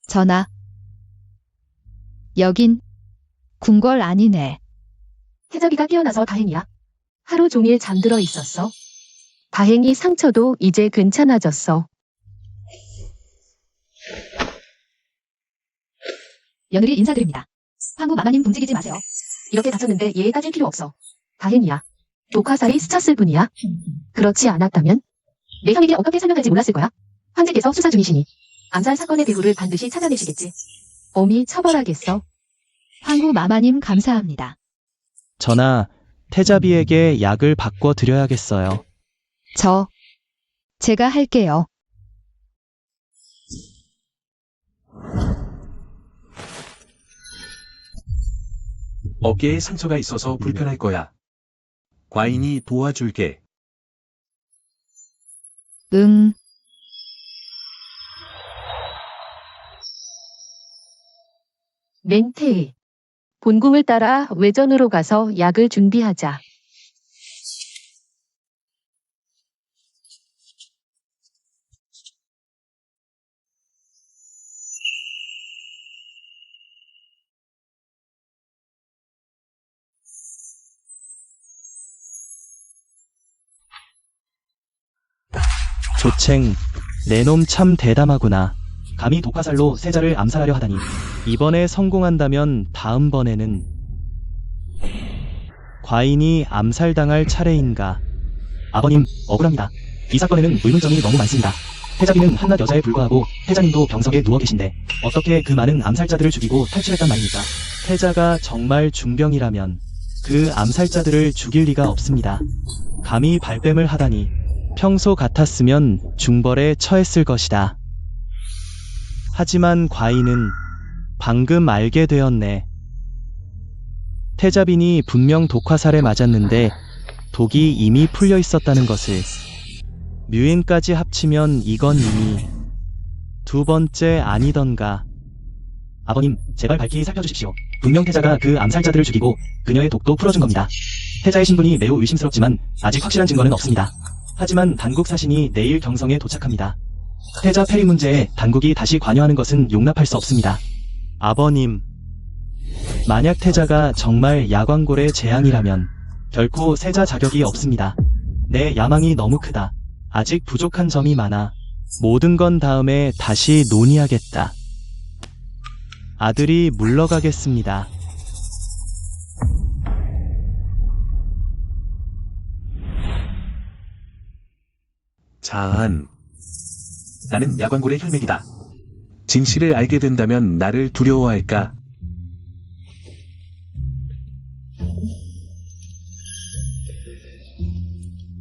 전하. 여긴 궁궐 아니네. 태자비가 깨어나서 다행이야. 하루 종일 잠들어 있었어. 다행히 상처도 이제 괜찮아졌어. 며느리 인사드립니다. 황후 마마님 움직이지 마세요. 이렇게 다쳤는데 예에 따질 필요 없어. 다행이야. 독화살이 스쳤을 뿐이야. 그렇지 않았다면 내 형에게 어떻게 설명할지 몰랐을 거야. 황제께서 수사 중이시니 암살 사건의 배후를 반드시 찾아내시겠지. 엄히 처벌하겠어. 황후 마마님 감사합니다. 전하, 태자비에게 약을 바꿔 드려야겠어요. 제가 할게요. 어깨에 상처가 있어서 불편할 거야. 과인이 도와줄게. 응. 맹태희. 본궁을 따라 외전으로 가서 약을 준비하자. 조챙, 내 놈 참 대담하구나. 감히 독화살로 세자를 암살하려 하다니. 이번에 성공한다면 다음번에는 과인이 암살당할 차례인가. 아버님, 억울합니다. 이 사건에는 의문점이 너무 많습니다. 태자비는 한낱 여자에 불과하고 태자님도 병석에 누워 계신데 어떻게 그 많은 암살자들을 죽이고 탈출했단 말입니까? 태자가 정말 중병이라면 그 암살자들을 죽일 리가 없습니다. 감히 발뺌을 하다니. 평소 같았으면 중벌에 처했을 것이다. 하지만 과인은 방금 알게 되었네. 태자빈이 분명 독화살에 맞았는데 독이 이미 풀려 있었다는 것을. 묘행까지 합치면 이건 이미 두 번째 아니던가. 아버님, 제발 밝히 살펴주십시오. 분명 태자가 그 암살자들을 죽이고 그녀의 독도 풀어준 겁니다. 태자의 신분이 매우 의심스럽지만 아직 확실한 증거는 없습니다. 하지만 단국 사신이 내일 경성에 도착합니다. 태자 폐위 문제에 단국이 다시 관여하는 것은 용납할 수 없습니다. 아버님, 만약 태자가 정말 야광골의 재앙이라면 결코 세자 자격이 없습니다. 내 야망이 너무 크다. 아직 부족한 점이 많아. 모든 건 다음에 다시 논의하겠다. 아들이 물러가겠습니다. 자한. 나는 야광골의 혈맥이다. 진실을 알게 된다면 나를 두려워할까?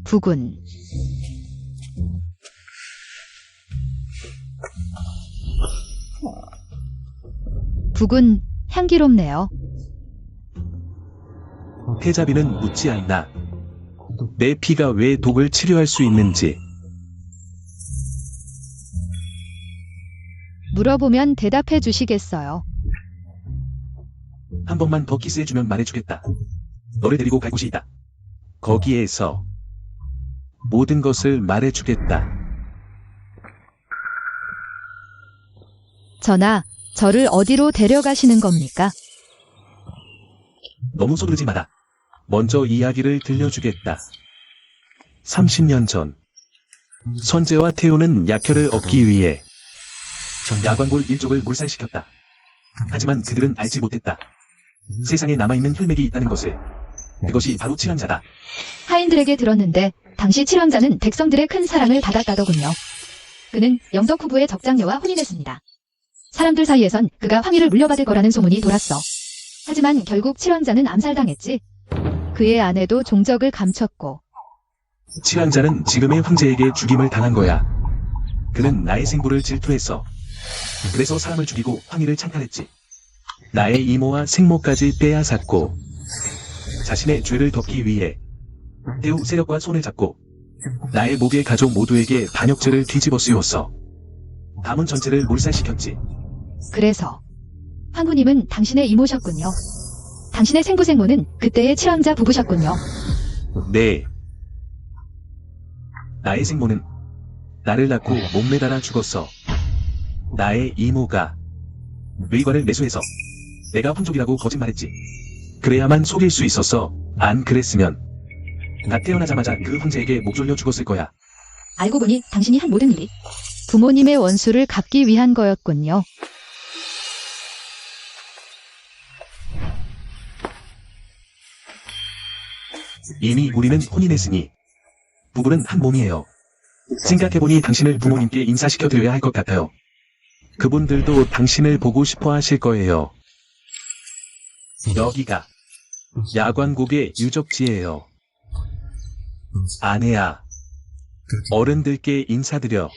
부군. 북은 향기롭네요. 태자비는 묻지 않나. 내 피가 왜 독을 치료할 수 있는지. 물어보면 대답해 주시겠어요. 한 번만 더 키스해주면 말해주겠다. 너를 데리고 갈 곳이 있다. 거기에서 모든 것을 말해주겠다. 전하, 저를 어디로 데려가시는 겁니까? 너무 서두르지 마라. 먼저 이야기를 들려주겠다. 30년 전 선재와 태우는 약효를 얻기 위해 야광골 일족을 몰살시켰다. 하지만 그들은 알지 못했다. 세상에 남아있는 혈맥이 있다는 것을. 그것이 바로 칠왕자다. 하인들에게 들었는데 당시 칠왕자는 백성들의 큰 사랑을 받았다더군요. 그는 영덕 후부의 적장녀와 혼인했습니다. 사람들 사이에선 그가 황위를 물려받을 거라는 소문이 돌았어. 하지만 결국 칠왕자는 암살당했지. 그의 아내도 종적을 감췄고. 칠왕자는 지금의 황제에게 죽임을 당한 거야. 그는 나의 생부를 질투했어. 그래서 사람을 죽이고 황위를 찬탈했지. 나의 이모와 생모까지 빼앗았고 자신의 죄를 덮기 위해 태우 세력과 손을 잡고 나의 목의 가족 모두에게 반역죄를 뒤집어 씌웠어. 가문 전체를 몰살시켰지. 그래서 황후님은 당신의 이모셨군요. 당신의 생부생모는 그때의 칠왕자 부부셨군요. 네. 나의 생모는 나를 낳고 목매달아 죽었어. 나의 이모가 의관을 매수해서 내가 혼족이라고 거짓말했지. 그래야만 속일 수 있었어. 안 그랬으면 나 태어나자마자 그 황제에게 목 졸려 죽었을 거야. 알고 보니 당신이 한 모든 일이 부모님의 원수를 갚기 위한 거였군요. 이미 우리는 혼인했으니 부부는 한 몸이에요. 생각해보니 당신을 부모님께 인사시켜드려야 할 것 같아요. 그분들도 당신을 보고 싶어 하실 거예요. 여기가 야광국의 유적지예요. 아내야, 어른들께 인사드려.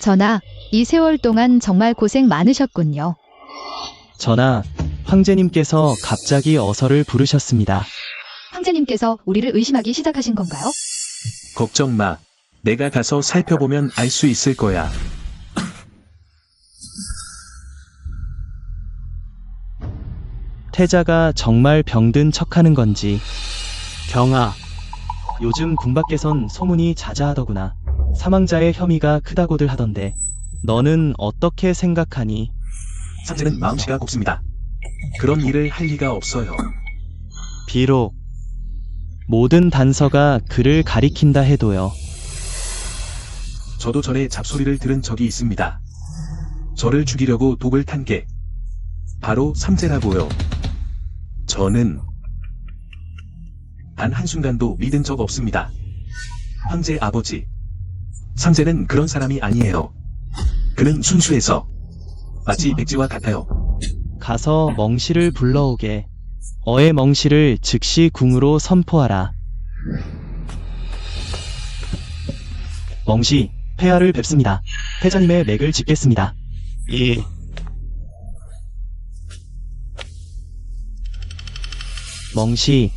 전하, 이 세월 동안 정말 고생 많으셨군요. 전하, 황제님께서 갑자기 어서를 부르셨습니다. 황제님께서 우리를 의심하기 시작하신 건가요? 걱정 마. 내가 가서 살펴보면 알 수 있을 거야. 태자가 정말 병든 척하는 건지. 경아, 요즘 궁 밖에선 소문이 자자하더구나. 사망자의 혐의가 크다고들 하던데 너는 어떻게 생각하니? 삼재는 마음씨가 곱습니다. 그런 일을 할 리가 없어요. 비록 모든 단서가 그를 가리킨다 해도요. 저도 전에 잡소리를 들은 적이 있습니다. 저를 죽이려고 독을 탄 게 바로 삼재라고요. 저는 단 한순간도 믿은 적 없습니다. 황제 아버지, 삼재는 그런 사람이 아니에요. 그는 순수해서 마치 백지와 같아요. 가서 멍씨를 불러오게. 어의 멍씨를 즉시 궁으로 선포하라. 멍씨, 폐하를 뵙습니다. 태자님의 맥을 짚겠습니다. 예. 멍씨,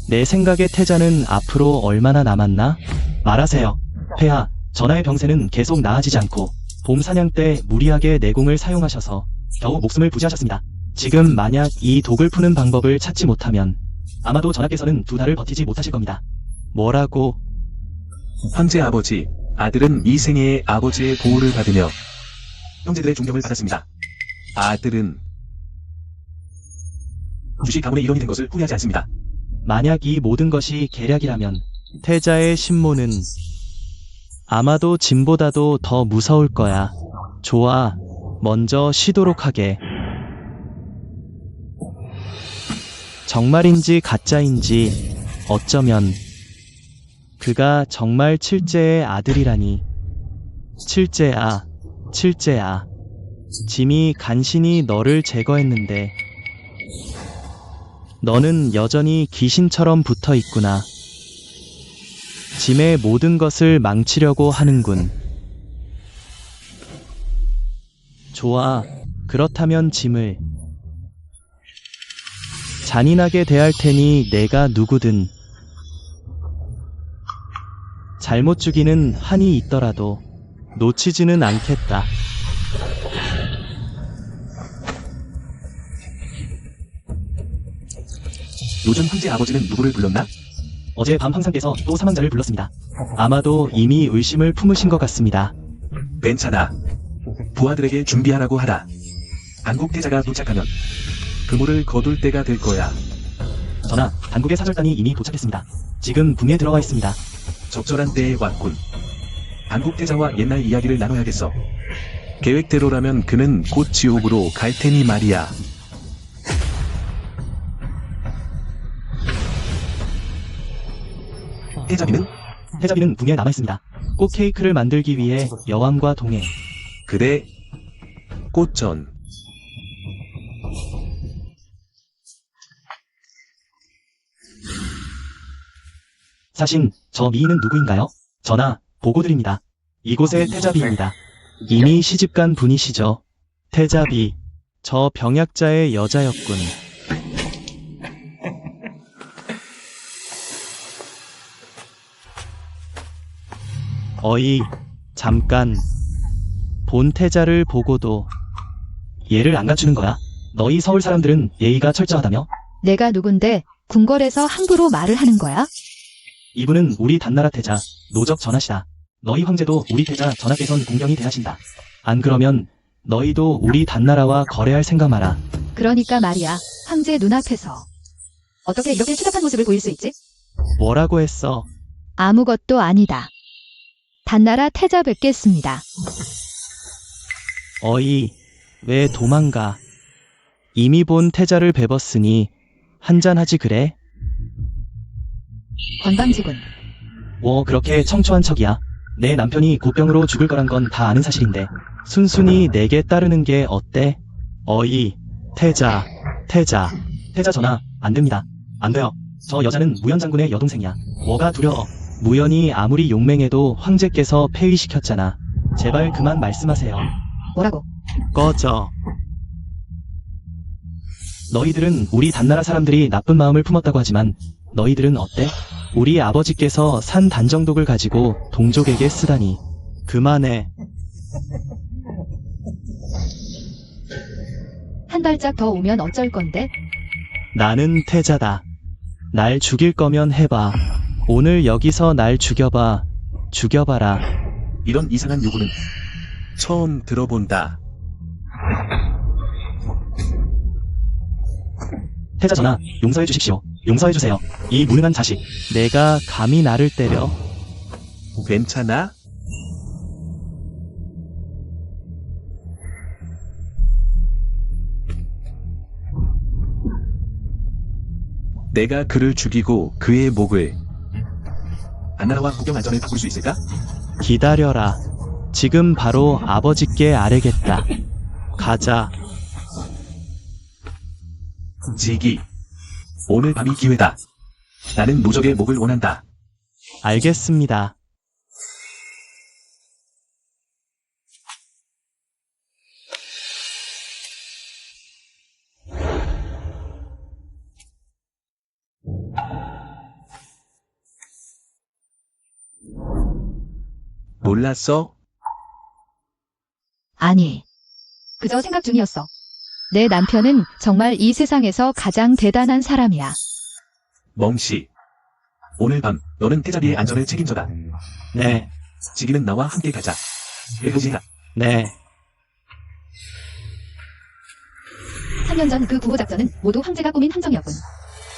내 생각에 태자는 앞으로 얼마나 남았나? 말하세요. 폐하, 전하의 병세는 계속 나아지지 않고 봄 사냥 때 무리하게 내공을 사용하셔서 겨우 목숨을 부지하셨습니다. 지금 만약 이 독을 푸는 방법을 찾지 못하면 아마도 전하께서는 2달을 버티지 못하실 겁니다. 뭐라고? 황제 아버지, 아들은 이 생애에 아버지의 보호를 받으며 형제들의 존경을 받았습니다. 아들은 주시 가문의 일원이 된 것을 후회하지 않습니다. 만약 이 모든 것이 계략이라면 태자의 신모는 아마도 짐보다도 더 무서울 거야. 좋아, 먼저 쉬도록 하게. 정말인지 가짜인지 어쩌면 그가 정말 칠제의 아들이라니. 칠제야, 칠제야. 짐이 간신히 너를 제거했는데 너는 여전히 귀신처럼 붙어 있구나. 짐의 모든 것을 망치려고 하는군. 좋아, 그렇다면 짐을 잔인하게 대할 테니 내가 누구든 잘못 죽이는 한이 있더라도 놓치지는 않겠다. 요즘 황제 아버지는 누구를 불렀나? 어제 밤 황상께서 또 사망자를 불렀습니다. 아마도 이미 의심을 품으신 것 같습니다. 괜찮아. 부하들에게 준비하라고 하라. 안국대자가 도착하면 그물을 거둘 때가 될 거야. 전하, 단국의 사절단이 이미 도착했습니다. 지금 궁에 들어와 있습니다. 적절한 때에 왔군. 안국대자와 옛날 이야기를 나눠야겠어. 계획대로라면 그는 곧 지옥으로 갈 테니 말이야. 태자비는? 태자비는 궁에 남아있습니다. 꽃 케이크를 만들기 위해 여왕과 동행. 그래. 꽃전. 사신, 저 미인은 누구인가요? 전하, 보고드립니다. 이곳의 태자비입니다. 이미 시집간 분이시죠. 태자비, 저 병약자의 여자였군. 어이, 잠깐. 본 태자를 보고도 예를 안 갖추는 거야? 너희 서울 사람들은 예의가 철저하다며? 내가 누군데 궁궐에서 함부로 말을 하는 거야? 이분은 우리 단나라 태자, 노적 전하시다. 너희 황제도 우리 태자 전하께선 공경히 대하신다. 안 그러면 너희도 우리 단나라와 거래할 생각 마라. 그러니까 말이야, 황제 눈앞에서 어떻게 이렇게 추잡한 모습을 보일 수 있지? 뭐라고 했어? 아무것도 아니다. 단나라 태자 뵙겠습니다. 어이, 왜 도망가? 이미 본 태자를 뵈봤으니 한잔하지 그래? 건방지군. 뭐 그렇게 청초한 척이야. 내 남편이 고병으로 죽을 거란 건 다 아는 사실인데 순순히 내게 따르는 게 어때? 어이, 태자 전하, 안 됩니다. 안 돼요. 저 여자는 무연 장군의 여동생이야. 뭐가 두려워. 무연이 아무리 용맹해도 황제께서 폐위시켰잖아. 제발 그만 말씀하세요. 뭐라고? 꺼져. 너희들은 우리 단나라 사람들이 나쁜 마음을 품었다고 하지만 너희들은 어때? 우리 아버지께서 산 단정독을 가지고 동족에게 쓰다니. 그만해. 한 발짝 더 오면 어쩔 건데? 나는 태자다. 날 죽일 거면 해봐. 오늘 여기서 날 죽여봐. 죽여봐라. 이런 이상한 요구는 처음 들어본다. 태자 전하, 용서해 주십시오. 용서해 주세요. 이 무능한 자식. 내가 감히 나를 때려? 괜찮아? 내가 그를 죽이고 그의 목을 안나라와 국경 안전을 바꿀 수 있을까? 기다려라. 지금 바로 아버지께 아뢰겠다. 가자. 지기. 오늘 밤이 기회다. 나는 무적의 목을 원한다. 알겠습니다. 몰랐어? 아니. 그저 생각 중이었어. 내 남편은 정말 이 세상에서 가장 대단한 사람이야. 멍씨. 오늘 밤 너는 태자비의 안전을 책임져라. 네, 지기는 나와 함께 가자. 그지야. 네. 3년 전 그 구호 작전은 모두 황제가 꾸민 함정이었군.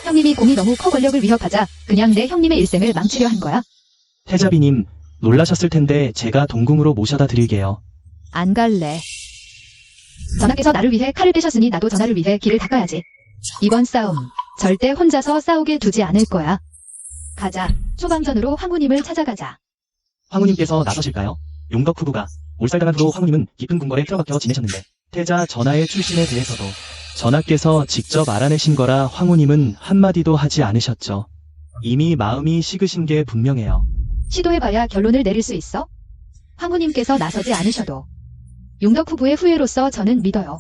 형님이 공이 너무 커 권력을 위협하자 그냥 내 형님의 일생을 망치려 한 거야. 태자비님, 놀라셨을 텐데 제가 동궁으로 모셔다 드릴게요. 안 갈래. 전하께서 나를 위해 칼을 빼셨으니 나도 전하를 위해 길을 닦아야지. 이번 싸움 절대 혼자서 싸우게 두지 않을 거야. 가자. 초강전으로 황후님을 찾아가자. 황후님께서 나서실까요? 용덕 후보가 몰살당한 후로 황후님은 깊은 궁궐에 틀어박혀 지내셨는데 태자 전하의 출신에 대해서도 전하께서 직접 알아내신 거라 황후님은 한마디도 하지 않으셨죠. 이미 마음이 식으신 게 분명해요. 시도해봐야 결론을 내릴 수 있어? 황후님께서 나서지 않으셔도 용덕 후보의 후예로서 저는 믿어요.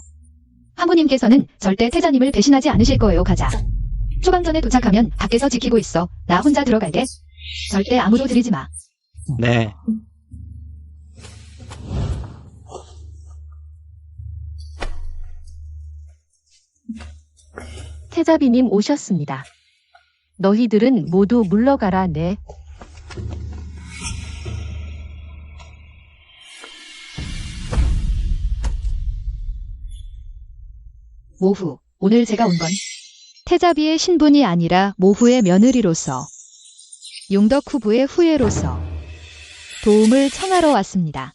황후님께서는 절대 태자님을 배신하지 않으실 거예요. 가자. 초강전에 도착하면 밖에서 지키고 있어. 나 혼자 들어갈게. 절대 아무도 들이지 마. 네. 태자비님 오셨습니다. 너희들은 모두 물러가라. 네. 모후, 오늘 제가 온 건 태자비의 신분이 아니라 모후의 며느리로서 용덕 후보의 후예로서 도움을 청하러 왔습니다.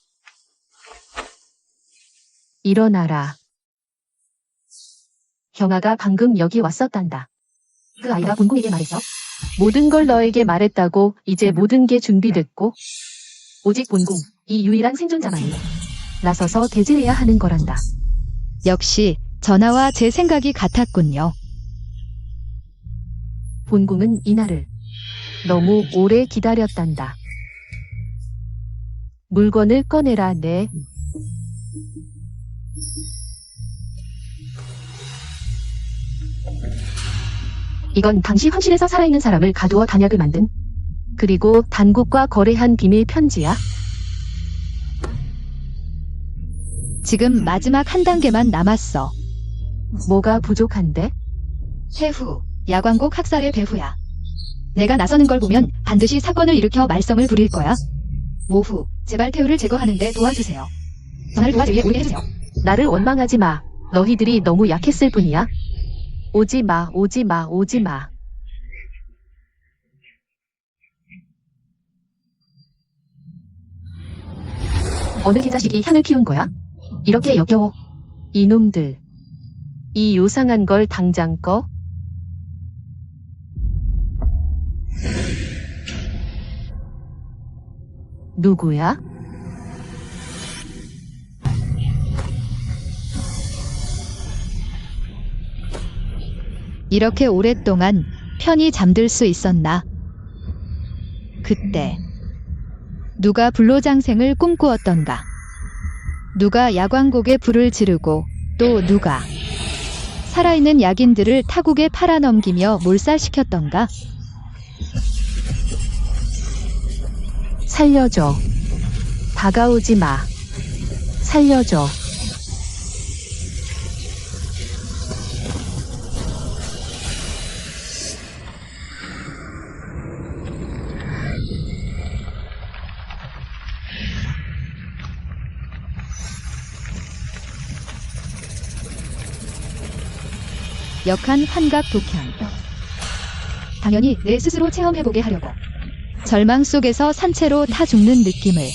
일어나라. 경아가 방금 여기 왔었단다. 그 아이가 본궁에게 말했어. 모든 걸 너에게 말했다고. 이제 모든 게 준비됐고 오직 본궁, 이 유일한 생존자만이 나서서 대질해야 하는 거란다. 역시 전하와 제 생각이 같았군요. 본궁은 이날을 너무 오래 기다렸단다. 물건을 꺼내라. 네. 이건 당시 황실에서 살아있는 사람을 가두어 단약을 만든, 그리고 단국과 거래한 비밀 편지야. 지금 마지막 한 단계만 남았어. 뭐가 부족한데? 해후, 야광곡 학살의 배후야. 내가 나서는 걸 보면 반드시 사건을 일으켜 말썽을 부릴 거야. 모후, 제발 태후를 제거하는데 도와주세요. 전화를 도와주게 오게 해주세요. 나를 원망하지 마. 너희들이 너무 약했을 뿐이야. 오지 마, 오지 마, 오지 마. 어느 개자식이 향을 피운 거야? 이렇게 역겨워. 이놈들. 이 요상한 걸 당장 꺼. 누구야? 이렇게 오랫동안 편히 잠들 수 있었나? 그때 누가 불로장생을 꿈꾸었던가? 누가 야광곡에 불을 지르고 또 누가 살아있는 약인들을 타국에 팔아넘기며 몰살시켰던가? 살려줘. 다가오지 마. 살려줘. 역한 환각 독향. 당연히 내 스스로 체험해보게 하려고. 절망 속에서 산채로 타 죽는 느낌을.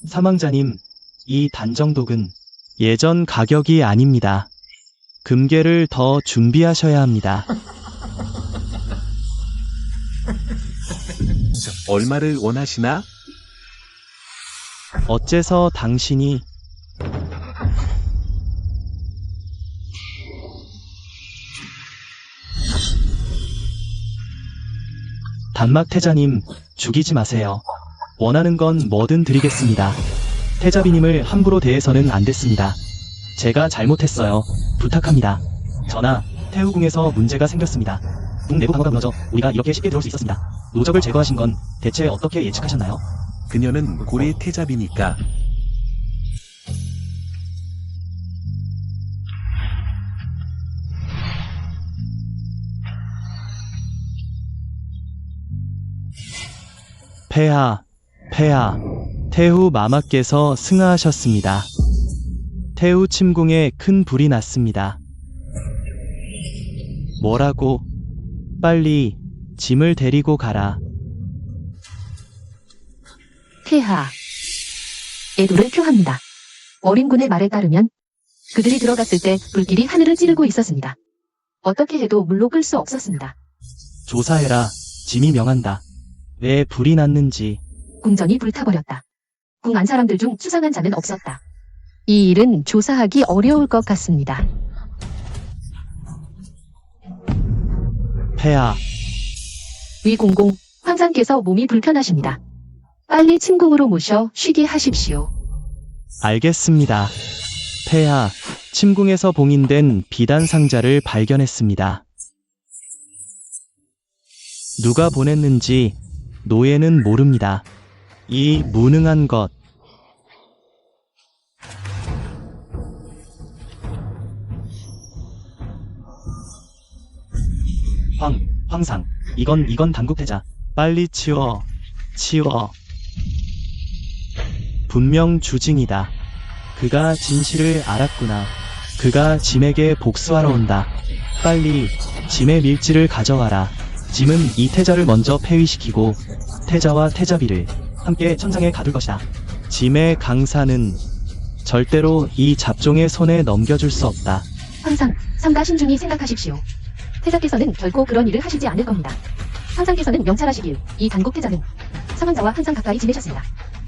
사망자님, 이 단정독은 예전 가격이 아닙니다. 금괴를 더 준비하셔야 합니다. 얼마를 원하시나? 어째서 당신이 단막태자님, 죽이지 마세요. 원하는 건 뭐든 드리겠습니다. 태자비님을 함부로 대해서는 안 됐습니다. 제가 잘못했어요. 부탁합니다. 전하, 태후궁에서 문제가 생겼습니다. 궁 내부 방어가 무너져 우리가 이렇게 쉽게 들어올 수 있었습니다. 노적을 제거하신 건 대체 어떻게 예측하셨나요? 그녀는 고래 태자비니까. 폐하, 태후 마마께서 승하하셨습니다. 태후 침궁에 큰 불이 났습니다. 뭐라고? 빨리 짐을 데리고 가라. 폐하. 애도를 표합니다. 어린 군의 말에 따르면 그들이 들어갔을 때 불길이 하늘을 찌르고 있었습니다. 어떻게 해도 물로 끌 수 없었습니다. 조사해라. 짐이 명한다. 왜 불이 났는지. 궁전이 불타버렸다. 궁 안 사람들 중 수상한 자는 없었다. 이 일은 조사하기 어려울 것 같습니다. 폐하, 위공공, 황상께서 몸이 불편하십니다. 빨리 침궁으로 모셔 쉬게 하십시오. 알겠습니다. 폐하, 침궁에서 봉인된 비단 상자를 발견했습니다. 누가 보냈는지 노예는 모릅니다. 이 무능한 것. 황상. 이건 단국태자. 빨리 치워. 분명 주징이다. 그가 진실을 알았구나. 그가 짐에게 복수하러 온다. 빨리 짐의 밀지를 가져와라. 짐은 이 태자를 먼저 폐위시키고 태자와 태자비를 함께 천장에 가둘 것이다. 짐의 강사는 절대로 이 잡종의 손에 넘겨줄 수 없다. 황상, 삼가 신중히 생각하십시오. 태자께서는 결코 그런 일을 하시지 않을 겁니다. 황상께서는 명찰하시길 이 단국태자는 사망자와 항상 가까이 지내셨습니다.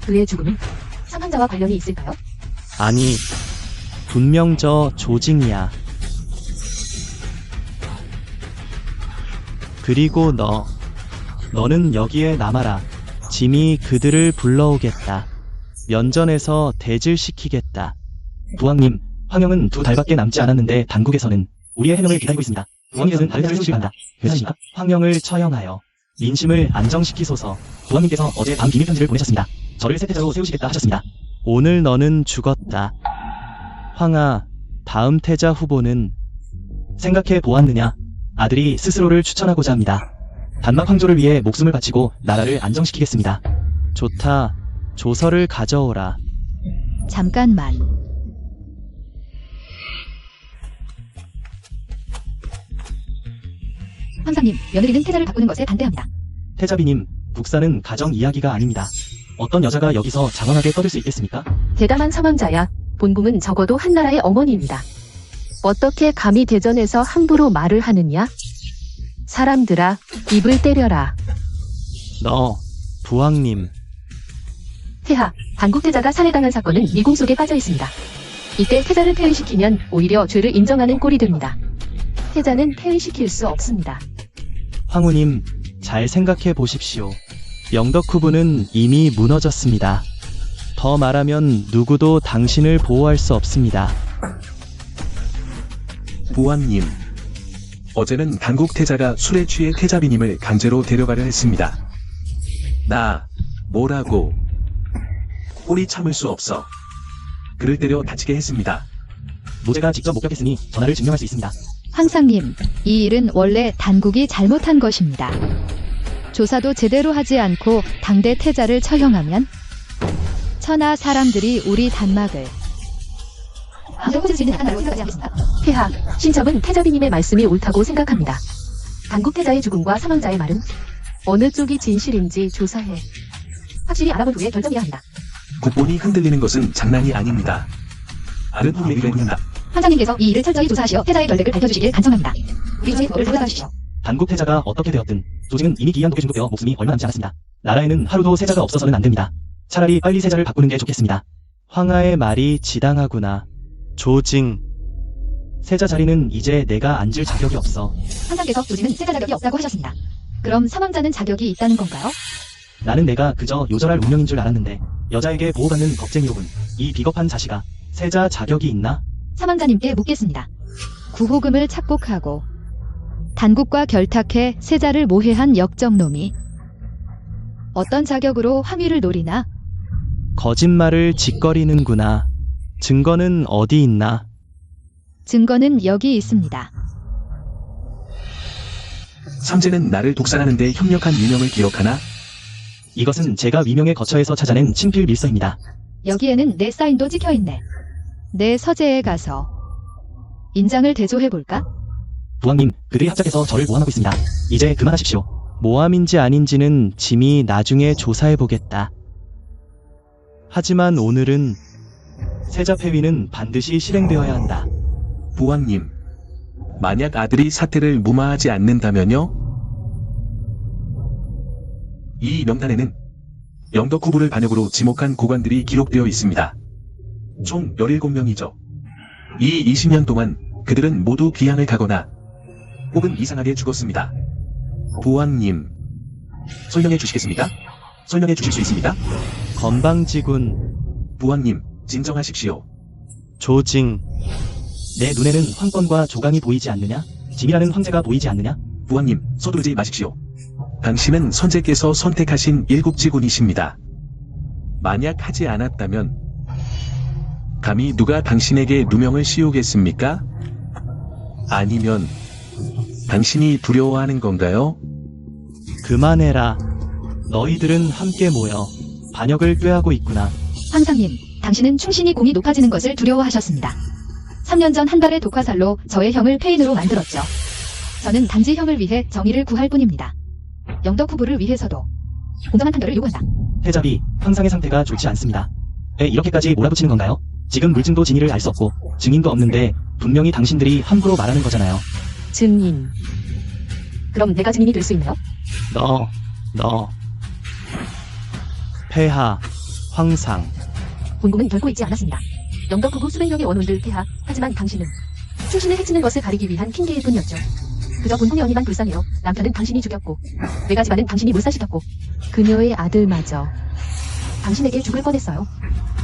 그의 죽음은 사망자와 관련이 있을까요? 아니, 분명 저 조징이야. 그리고 너는 여기에 남아라. 짐이 그들을 불러오겠다. 면전에서 대질시키겠다. 부왕님, 황영은 2달밖에 남지 않았는데 단국에서는 우리의 해명을 기다리고 있습니다. 부왕께서는 다른 자를 소식한다. 회사니까 황영을 처형하여 민심을 안정시키소서. 부왕님께서 어제 밤 비밀 편지를 보내셨습니다. 저를 새 태자로 세우시겠다 하셨습니다. 오늘 너는 죽었다. 황하, 다음 태자 후보는 생각해 보았느냐? 아들이 스스로를 추천하고자 합니다. 단막 황조를 위해 목숨을 바치고 나라를 안정시키겠습니다. 좋다. 조서를 가져오라. 잠깐만. 황상님, 며느리는 태자를 바꾸는 것에 반대합니다. 태자비님, 국사는 가정 이야기가 아닙니다. 어떤 여자가 여기서 장황하게 떠들 수 있겠습니까? 대담한 사망자야. 본궁은 적어도 한나라의 어머니입니다. 어떻게 감히 대전에서 함부로 말을 하느냐? 사람들아, 입을 때려라. 부왕님. 폐하, 단국태자가 살해당한 사건은 미궁 속에 빠져 있습니다. 이때 태자를 폐위시키면 오히려 죄를 인정하는 꼴이 됩니다. 태자는 폐위시킬 수 없습니다. 황후님, 잘 생각해 보십시오. 영덕후부는 이미 무너졌습니다. 더 말하면 누구도 당신을 보호할 수 없습니다. 보안님, 어제는 단국 태자가 술에 취해 태자비님을 강제로 데려가려 했습니다. 나 뭐라고? 꼬리 참을 수 없어. 그를 때려 다치게 했습니다. 노제가 직접 목격했으니 전하를 증명할 수 있습니다. 황상님, 이 일은 원래 단국이 잘못한 것입니다. 조사도 제대로 하지 않고 당대 태자를 처형하면 천하 사람들이 우리 단막을 해코질 수 있는 약한 생각하지 않겠습니다. 폐하, 신첩은 태자비님의 말씀이 옳다고 생각합니다. 단국 태자의 죽음과 사망자의 말은 어느 쪽이 진실인지 조사해 확실히 알아본 후에 결정해야 합니다. 국본이 흔들리는 것은 장난이 아닙니다. 아른 후레이가 있는다. 황상님께서 이 일을 철저히 조사하시어 태자의 결백을 밝혀주시길 간청합니다. 우리 조의 그거를 돌아가주시오. 단국 태자가 어떻게 되었든 조직은 이미 기이한 독에 중독되어 목숨이 얼마 남지 않았습니다. 나라에는 하루도 세자가 없어서는 안 됩니다. 차라리 빨리 세자를 바꾸는 게 좋겠습니다. 황하의 말이 지당하구나. 조징. 세자 자리는 이제 내가 앉을 자격이 없어. 황상께서 조지는 세자 자격이 없다고 하셨습니다. 그럼 사망자는 자격이 있다는 건가요? 나는 내가 그저 요절할 운명인 줄 알았는데 여자에게 보호받는 겁쟁이로군. 이 비겁한 자식아. 세자 자격이 있나? 사망자님께 묻겠습니다. 구호금을 착복하고 단국과 결탁해 세자를 모해한 역적놈이 어떤 자격으로 황위를 노리나? 거짓말을 짓거리는구나. 증거는 어디 있나? 증거는 여기 있습니다. 삼재는 나를 독살하는데 협력한 유명을 기억하나? 이것은 제가 위명의 거처에서 찾아낸 친필 밀서입니다. 여기에는 내 사인도 찍혀있네. 내 서재에 가서 인장을 대조해볼까? 부왕님, 그들이 합작해서 저를 모함하고 있습니다. 이제 그만하십시오. 모함인지 아닌지는 짐이 나중에 조사해보겠다. 하지만 오늘은 세자 폐위는 반드시 실행되어야 한다. 보왕님, 만약 아들이 사태를 무마하지 않는다면요? 이 명단에는 영덕후부를 반역으로 지목한 고관들이 기록되어 있습니다. 총 17명이죠. 이 20년 동안 그들은 모두 비양을 가거나 혹은 이상하게 죽었습니다. 보왕님, 설명해 주시겠습니까? 설명해 주실 수 있습니까? 건방지군. 보왕님, 진정하십시오. 조징. 내 눈에는 황권과 조강이 보이지 않느냐? 짐이라는 황제가 보이지 않느냐? 보왕님, 서두르지 마십시오. 당신은 선제께서 선택하신 일국지군이십니다. 만약 하지 않았다면 감히 누가 당신에게 누명을 씌우겠습니까? 아니면 당신이 두려워하는 건가요? 그만해라. 너희들은 함께 모여 반역을 꾀하고 있구나. 황상님, 당신은 충신이 공이 높아지는 것을 두려워하셨습니다. 3년 전 한 달의 독화살로 저의 형을 폐인으로 만들었죠. 저는 단지 형을 위해 정의를 구할 뿐입니다. 영덕후부를 위해서도 공정한 판결을 요구한다. 태자비, 황상의 상태가 좋지 않습니다. 왜 이렇게까지 몰아붙이는 건가요? 지금 물증도 진위를 알 수 없고 증인도 없는데 분명히 당신들이 함부로 말하는 거잖아요. 증인. 그럼 내가 증인이 될 수 있나요? 너. 폐하, 황상. 본궁은 결코 잊지 않았습니다. 영덕후부 수백 명의 원혼들 폐하. 하지만 당신은 충신을 해치는 것을 가리기 위한 핑계일 뿐이었죠. 그저 본궁의 언니만 불쌍해요. 남편은 당신이 죽였고 외가 집안은 당신이 몰살시켰고 그녀의 아들마저 당신에게 죽을 뻔했어요.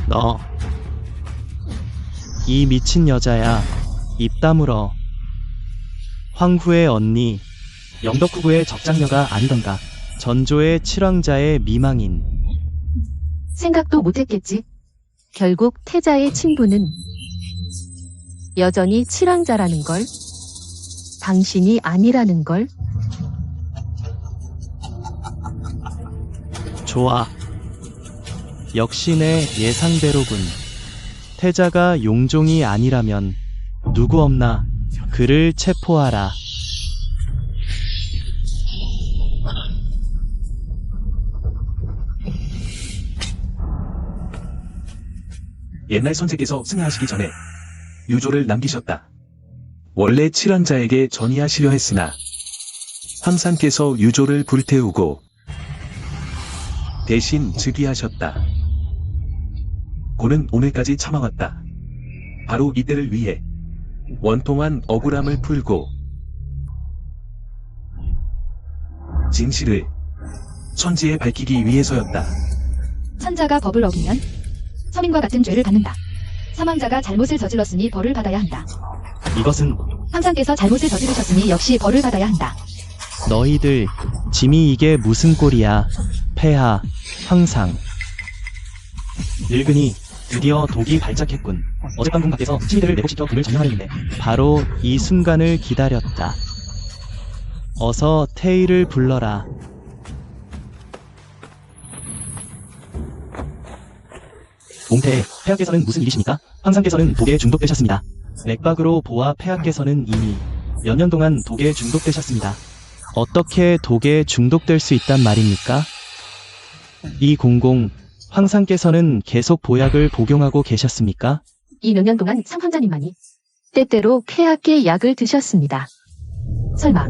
너. 이 미친 여자야. 입 다물어. 황후의 언니. 영덕후부의 적장녀가 아니던가. 전조의 칠왕자의 미망인. 생각도 못했겠지. 결국 태자의 친부는 여전히 칠왕자라는 걸, 당신이 아니라는 걸. 좋아. 역시 내 예상대로군. 태자가 용종이 아니라면 누구 없나 그를 체포하라. 옛날 선제께서 승하하시기 전에 유조를 남기셨다. 원래 칠왕자에게 전이하시려 했으나 황상께서 유조를 불태우고 대신 즉위하셨다. 고는 오늘까지 참아왔다. 바로 이때를 위해 원통한 억울함을 풀고 진실을 천지에 밝히기 위해서였다. 천자가 법을 어기면 서민과 같은 죄를 받는다. 사망자가 잘못을 저질렀으니 벌을 받아야 한다. 이것은 황상께서 잘못을 저지르셨으니 역시 벌을 받아야 한다. 너희들 짐이 이게 무슨 꼴이야. 폐하, 황상. 늙은이 드디어 독이 발작했군. 어젯밤 궁 밖에서 친위대를 매복시켜 궁을 점령하려는데 바로 이 순간을 기다렸다. 어서 태희를 불러라. 옹태해, 폐하께서는 무슨 일이십니까? 황상께서는 독에 중독되셨습니다. 맥박으로 보아 폐하께서는 이미 몇 년 동안 독에 중독되셨습니다. 어떻게 독에 중독될 수 있단 말입니까? 이공공, 황상께서는 계속 보약을 복용하고 계셨습니까? 이 몇 년 동안 상황자님만이 때때로 폐하께 약을 드셨습니다. 설마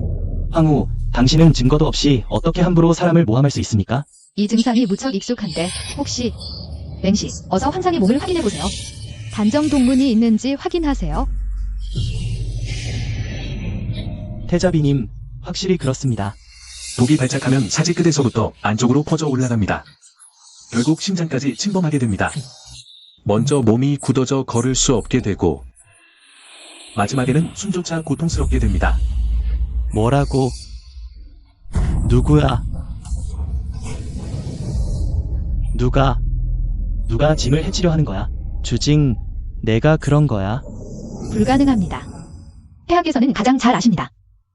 황후, 당신은 증거도 없이 어떻게 함부로 사람을 모함할 수 있습니까? 이 증상이 무척 익숙한데 혹시 맹씨, 어서 황상의 몸을 확인해보세요. 단정 동문이 있는지 확인하세요. 태자비님, 확실히 그렇습니다. 독이 발작하면 사지 끝에서부터 안쪽으로 퍼져 올라갑니다. 결국 심장까지 침범하게 됩니다. 먼저 몸이 굳어져 걸을 수 없게 되고 마지막에는 숨조차 고통스럽게 됩니다. 뭐라고? 누구야? 누가 짐을 해치려 하는 거야? 주징, 내가 그런 거야? 불가능합니다. 폐하께서는 가장 잘 아십니다.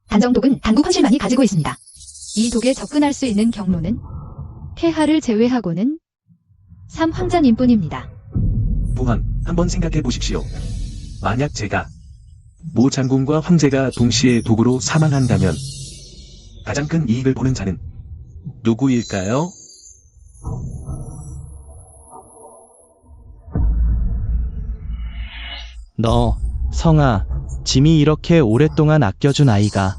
단정독은 단국 황실만이 가지고 있습니다. 이 독에 접근할 수 있는 경로는 폐하를 제외하고는 3황자님뿐입니다. 부왕, 한번 생각해 보십시오. 만약 제가 모 장군과 황제가 동시에 독으로 사망한다면 가장 큰 이익을 보는 자는 누구일까요? 너, 성아, 짐이 이렇게 오랫동안 아껴준 아이가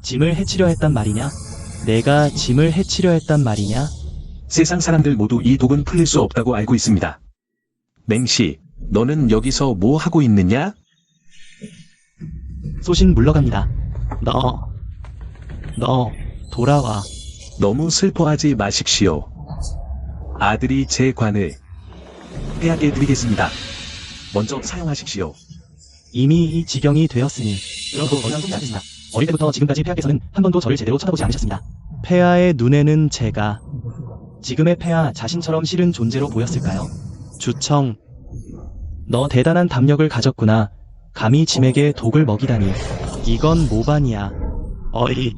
짐을 해치려 했단 말이냐? 내가 짐을 해치려 했단 말이냐? 세상 사람들 모두 이 독은 풀릴 수 없다고 알고 있습니다. 맹씨, 너는 여기서 뭐 하고 있느냐? 소신 물러갑니다. 너, 돌아와. 너무 슬퍼하지 마십시오. 아들이 제 관을 폐하게 드리겠습니다. 먼저 사용하십시오. 이미 이 지경이 되었으니 그러고 더 이상 속지 않으시나. 어릴 때부터 지금까지 폐하께서는 한 번도 저를 제대로 쳐다보지 않으셨습니다. 폐하의 눈에는 제가 지금의 폐하 자신처럼 싫은 존재로 보였을까요? 주청, 너 대단한 담력을 가졌구나. 감히 짐에게 독을 먹이다니. 이건 모반이야. 어이.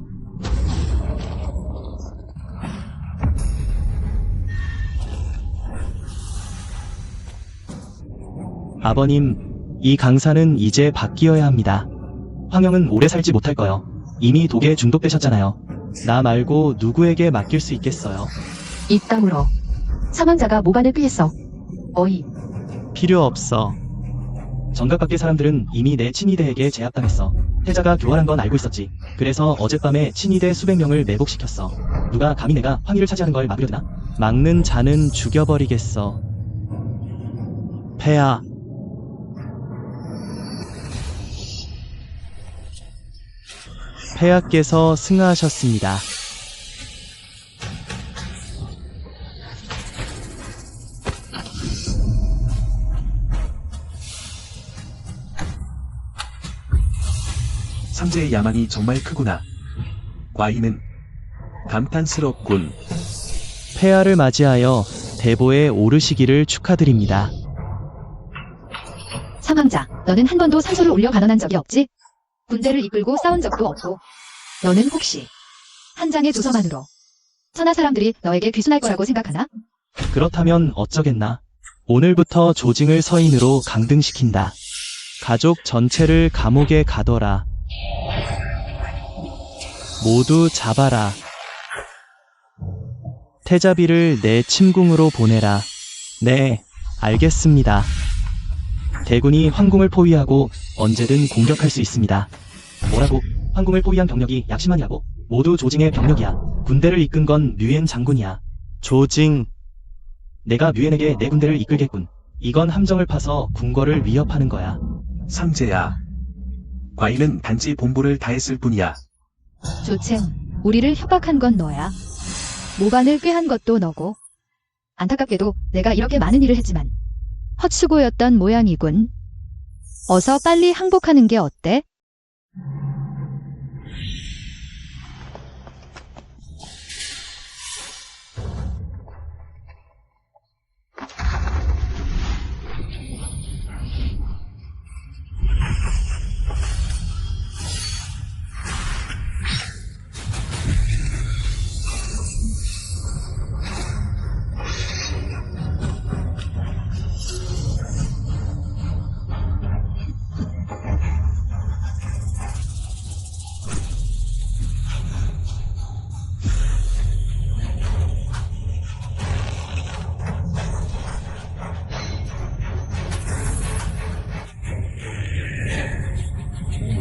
아버님, 이 강사는 이제 바뀌어야 합니다. 황영은 오래 살지 못할 거요. 이미 독에 중독되셨잖아요. 나 말고 누구에게 맡길 수 있겠어요? 입담으로 사망자가 모반을 피했어. 어이, 필요 없어. 정각 밖의 사람들은 이미 내 친위대에게 제압당했어. 태자가 교활한 건 알고 있었지. 그래서 어젯밤에 친위대 수백 명을 매복시켰어. 누가 감히 내가 황위를 차지하는 걸 막으려 드나? 막는 자는 죽여버리겠어. 폐하. 폐하께서 승하하셨습니다. 삼재의 야망이 정말 크구나. 과인은 감탄스럽군. 폐하를 맞이하여 대보에 오르시기를 축하드립니다. 사망자, 너는 한 번도 산소를 올려 반언한 적이 없지? 군대를 이끌고 싸운 적도 없고 너는 혹시 한 장의 조서만으로 천하 사람들이 너에게 귀순할 거라고 생각하나? 그렇다면 어쩌겠나? 오늘부터 조징을 서인으로 강등시킨다. 가족 전체를 감옥에 가둬라. 모두 잡아라. 태자비를 내 침궁으로 보내라. 네, 알겠습니다. 대군이 황궁을 포위하고 언제든 공격할 수 있습니다. 뭐라고? 황궁을 포위한 병력이 약 10만이라고? 모두 조징의 병력이야. 군대를 이끈 건 류엔 장군이야. 조징. 내가 류엔에게 내 군대를 이끌겠군. 이건 함정을 파서 궁궐을 위협하는 거야. 삼재야. 과인은 단지 본보를 다했을 뿐이야. 조첸, 우리를 협박한 건 너야. 모반을 꾀한 것도 너고. 안타깝게도 내가 이렇게 많은 일을 했지만 헛수고였던 모양이군. 어서 빨리 항복하는 게 어때?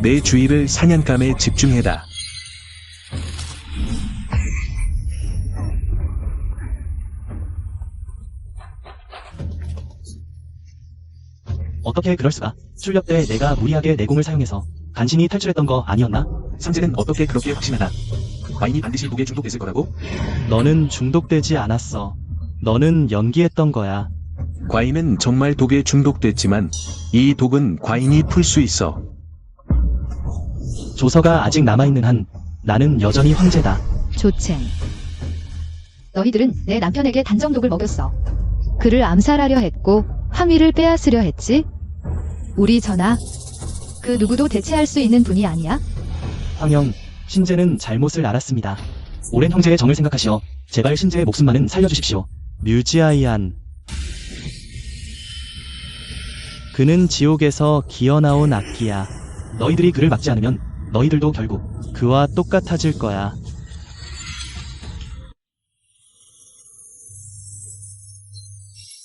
내 주의를 사냥감에 집중해라. 어떻게 그럴 수가? 출력 때 내가 무리하게 내공을 사용해서 간신히 탈출했던 거 아니었나? 삼재는 어떻게 그렇게 확신하나? 과인이 반드시 독에 중독됐을 거라고? 너는 중독되지 않았어. 너는 연기했던 거야. 과인은 정말 독에 중독됐지만 이 독은 과인이 풀 수 있어. 조서가 아직 남아있는 한 나는 여전히 황제다. 조첸. 너희들은 내 남편에게 단정독을 먹였어. 그를 암살하려 했고 황위를 빼앗으려 했지. 우리 전하, 그 누구도 대체할 수 있는 분이 아니야. 황영, 신제는 잘못을 알았습니다. 오랜 형제의 정을 생각하시어 제발 신제의 목숨만은 살려주십시오. 뮤지아이안. 그는 지옥에서 기어나온 악기야. 너희들이 그를 막지 않으면 너희들도 결국 그와 똑같아질 거야.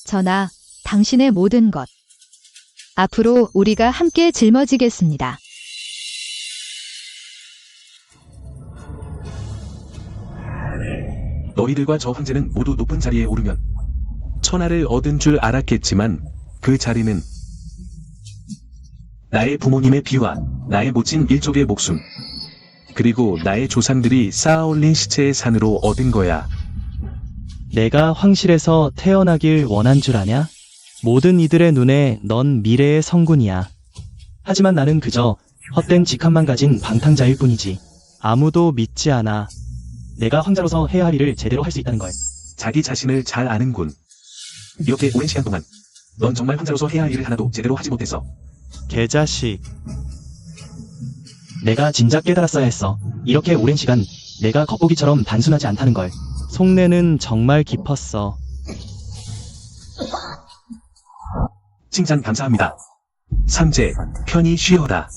전하, 당신의 모든 것. 앞으로 우리가 함께 짊어지겠습니다. 너희들과 저 황제는 모두 높은 자리에 오르면 천하를 얻은 줄 알았겠지만 그 자리는 나의 부모님의 피와 나의 모친 일족의 목숨 그리고 나의 조상들이 쌓아올린 시체의 산으로 얻은 거야. 내가 황실에서 태어나길 원한 줄 아냐? 모든 이들의 눈에 넌 미래의 성군이야. 하지만 나는 그저 헛된 직함만 가진 방탕자일 뿐이지. 아무도 믿지 않아. 내가 황자로서 해야 할 일을 제대로 할 수 있다는 걸. 자기 자신을 잘 아는군. 이렇게 오랜 시간 동안 넌 정말 황자로서 해야 할 일을 하나도 제대로 하지 못했어. 개자식. 내가 진작 깨달았어야 했어. 이렇게 오랜 시간 내가 겉보기처럼 단순하지 않다는 걸. 속내는 정말 깊었어. 칭찬 감사합니다. 삼재, 편히 쉬어라.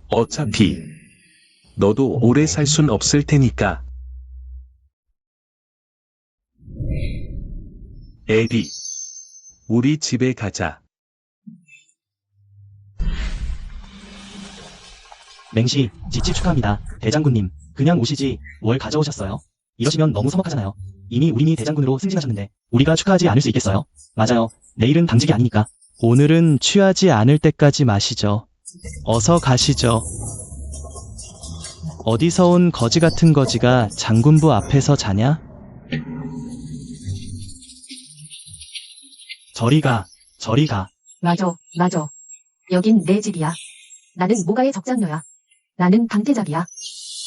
어차피 너도 오래 살 순 없을 테니까. 에디, 우리 집에 가자. 맹시, 지치 축하합니다. 대장군님, 그냥 오시지 뭘 가져오셨어요? 이러시면 너무 서먹하잖아요. 이미 우린이 대장군으로 승진하셨는데 우리가 축하하지 않을 수 있겠어요? 맞아요. 내일은 당직이 아니니까. 오늘은 취하지 않을 때까지 마시죠. 어서 가시죠. 어디서 온 거지 같은 거지가 장군부 앞에서 자냐? 저리 가, 저리 가. 맞아. 여긴 내 집이야. 나는 모가의 적장녀야. 나는 방태작이야.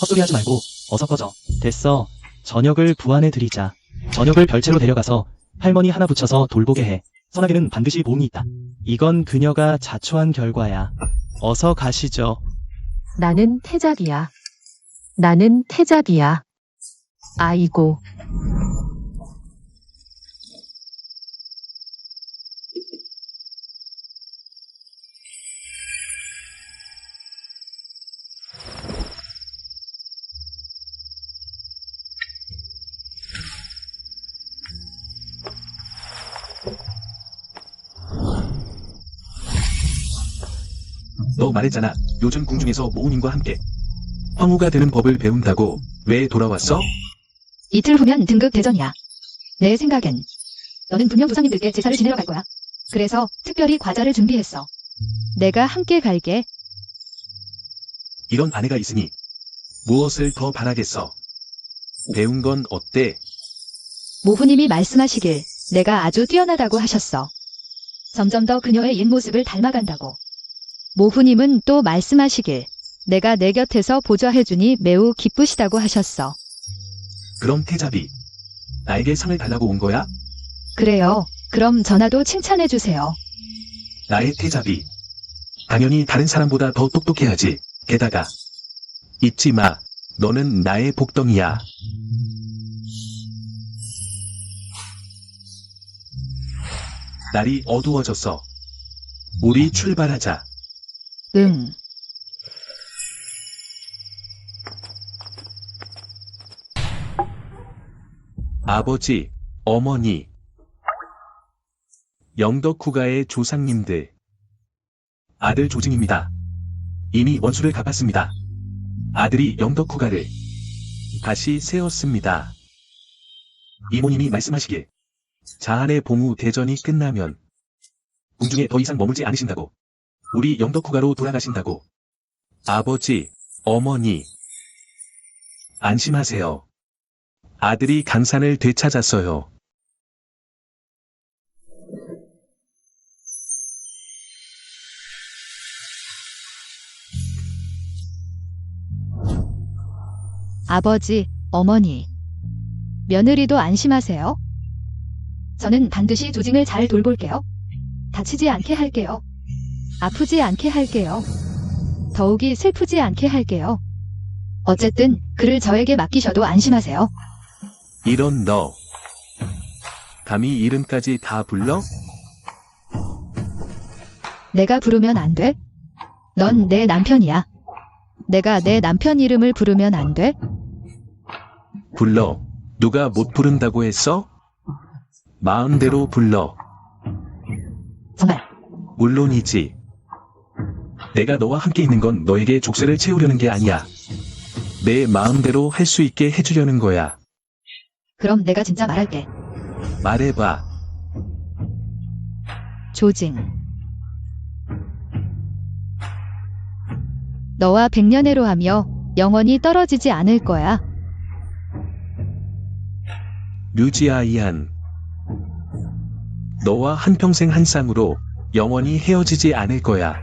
헛소리 하지 말고 어서 꺼져. 됐어. 저녁을 부안해드리자. 저녁을 별채로 데려가서 할머니 하나 붙여서 돌보게 해. 선악에는 반드시 보응이 있다. 이건 그녀가 자초한 결과야. 어서 가시죠. 나는 태작이야. 나는 태작이야. 아이고. 너 말했잖아. 요즘 궁중에서 모우님과 함께 황후가 되는 법을 배운다고. 왜 돌아왔어? 이틀 후면 등극 대전이야. 내 생각엔 너는 분명 조상님들께 제사를 지내러 갈 거야. 그래서 특별히 과자를 준비했어. 내가 함께 갈게. 이런 아내가 있으니 무엇을 더 바라겠어? 배운 건 어때? 모후님이 말씀하시길 내가 아주 뛰어나다고 하셨어. 점점 더 그녀의 옛 모습을 닮아간다고. 모후님은 또 말씀하시길 내가 내 곁에서 보좌해주니 매우 기쁘시다고 하셨어. 그럼 태자비, 나에게 상을 달라고 온 거야? 그래요. 그럼 전하도 칭찬해주세요. 나의 태자비. 당연히 다른 사람보다 더 똑똑해야지. 게다가 잊지 마. 너는 나의 복덩이야. 날이 어두워졌어. 우리 출발하자. 응. 아버지, 어머니, 영덕후가의 조상님들. 아들 조증입니다. 이미 원수를 갚았습니다. 아들이 영덕후가를 다시 세웠습니다. 이모님이 말씀하시길 자한의 봉우 대전이 끝나면 궁중에 더 이상 머물지 않으신다고. 우리 영덕후가로 돌아가신다고. 아버지, 어머니, 안심하세요. 아들이 강산을 되찾았어요. 아버지, 어머니. 며느리도 안심하세요. 저는 반드시 조징을 잘 돌볼게요. 다치지 않게 할게요. 아프지 않게 할게요. 더욱이 슬프지 않게 할게요. 어쨌든 그를 저에게 맡기셔도 안심하세요. 이런 너. 감히 이름까지 다 불러? 내가 부르면 안 돼? 넌 내 남편이야. 내가 내 남편 이름을 부르면 안 돼? 불러. 누가 못 부른다고 했어? 마음대로 불러. 정말. 물론이지. 내가 너와 함께 있는 건 너에게 족쇄를 채우려는 게 아니야. 내 마음대로 할 수 있게 해주려는 거야. 그럼 내가 진짜 말할게. 말해봐. 조징. 너와 백년해로 하며 영원히 떨어지지 않을 거야. 류지아이안. 너와 한평생 한 쌍으로 영원히 헤어지지 않을 거야.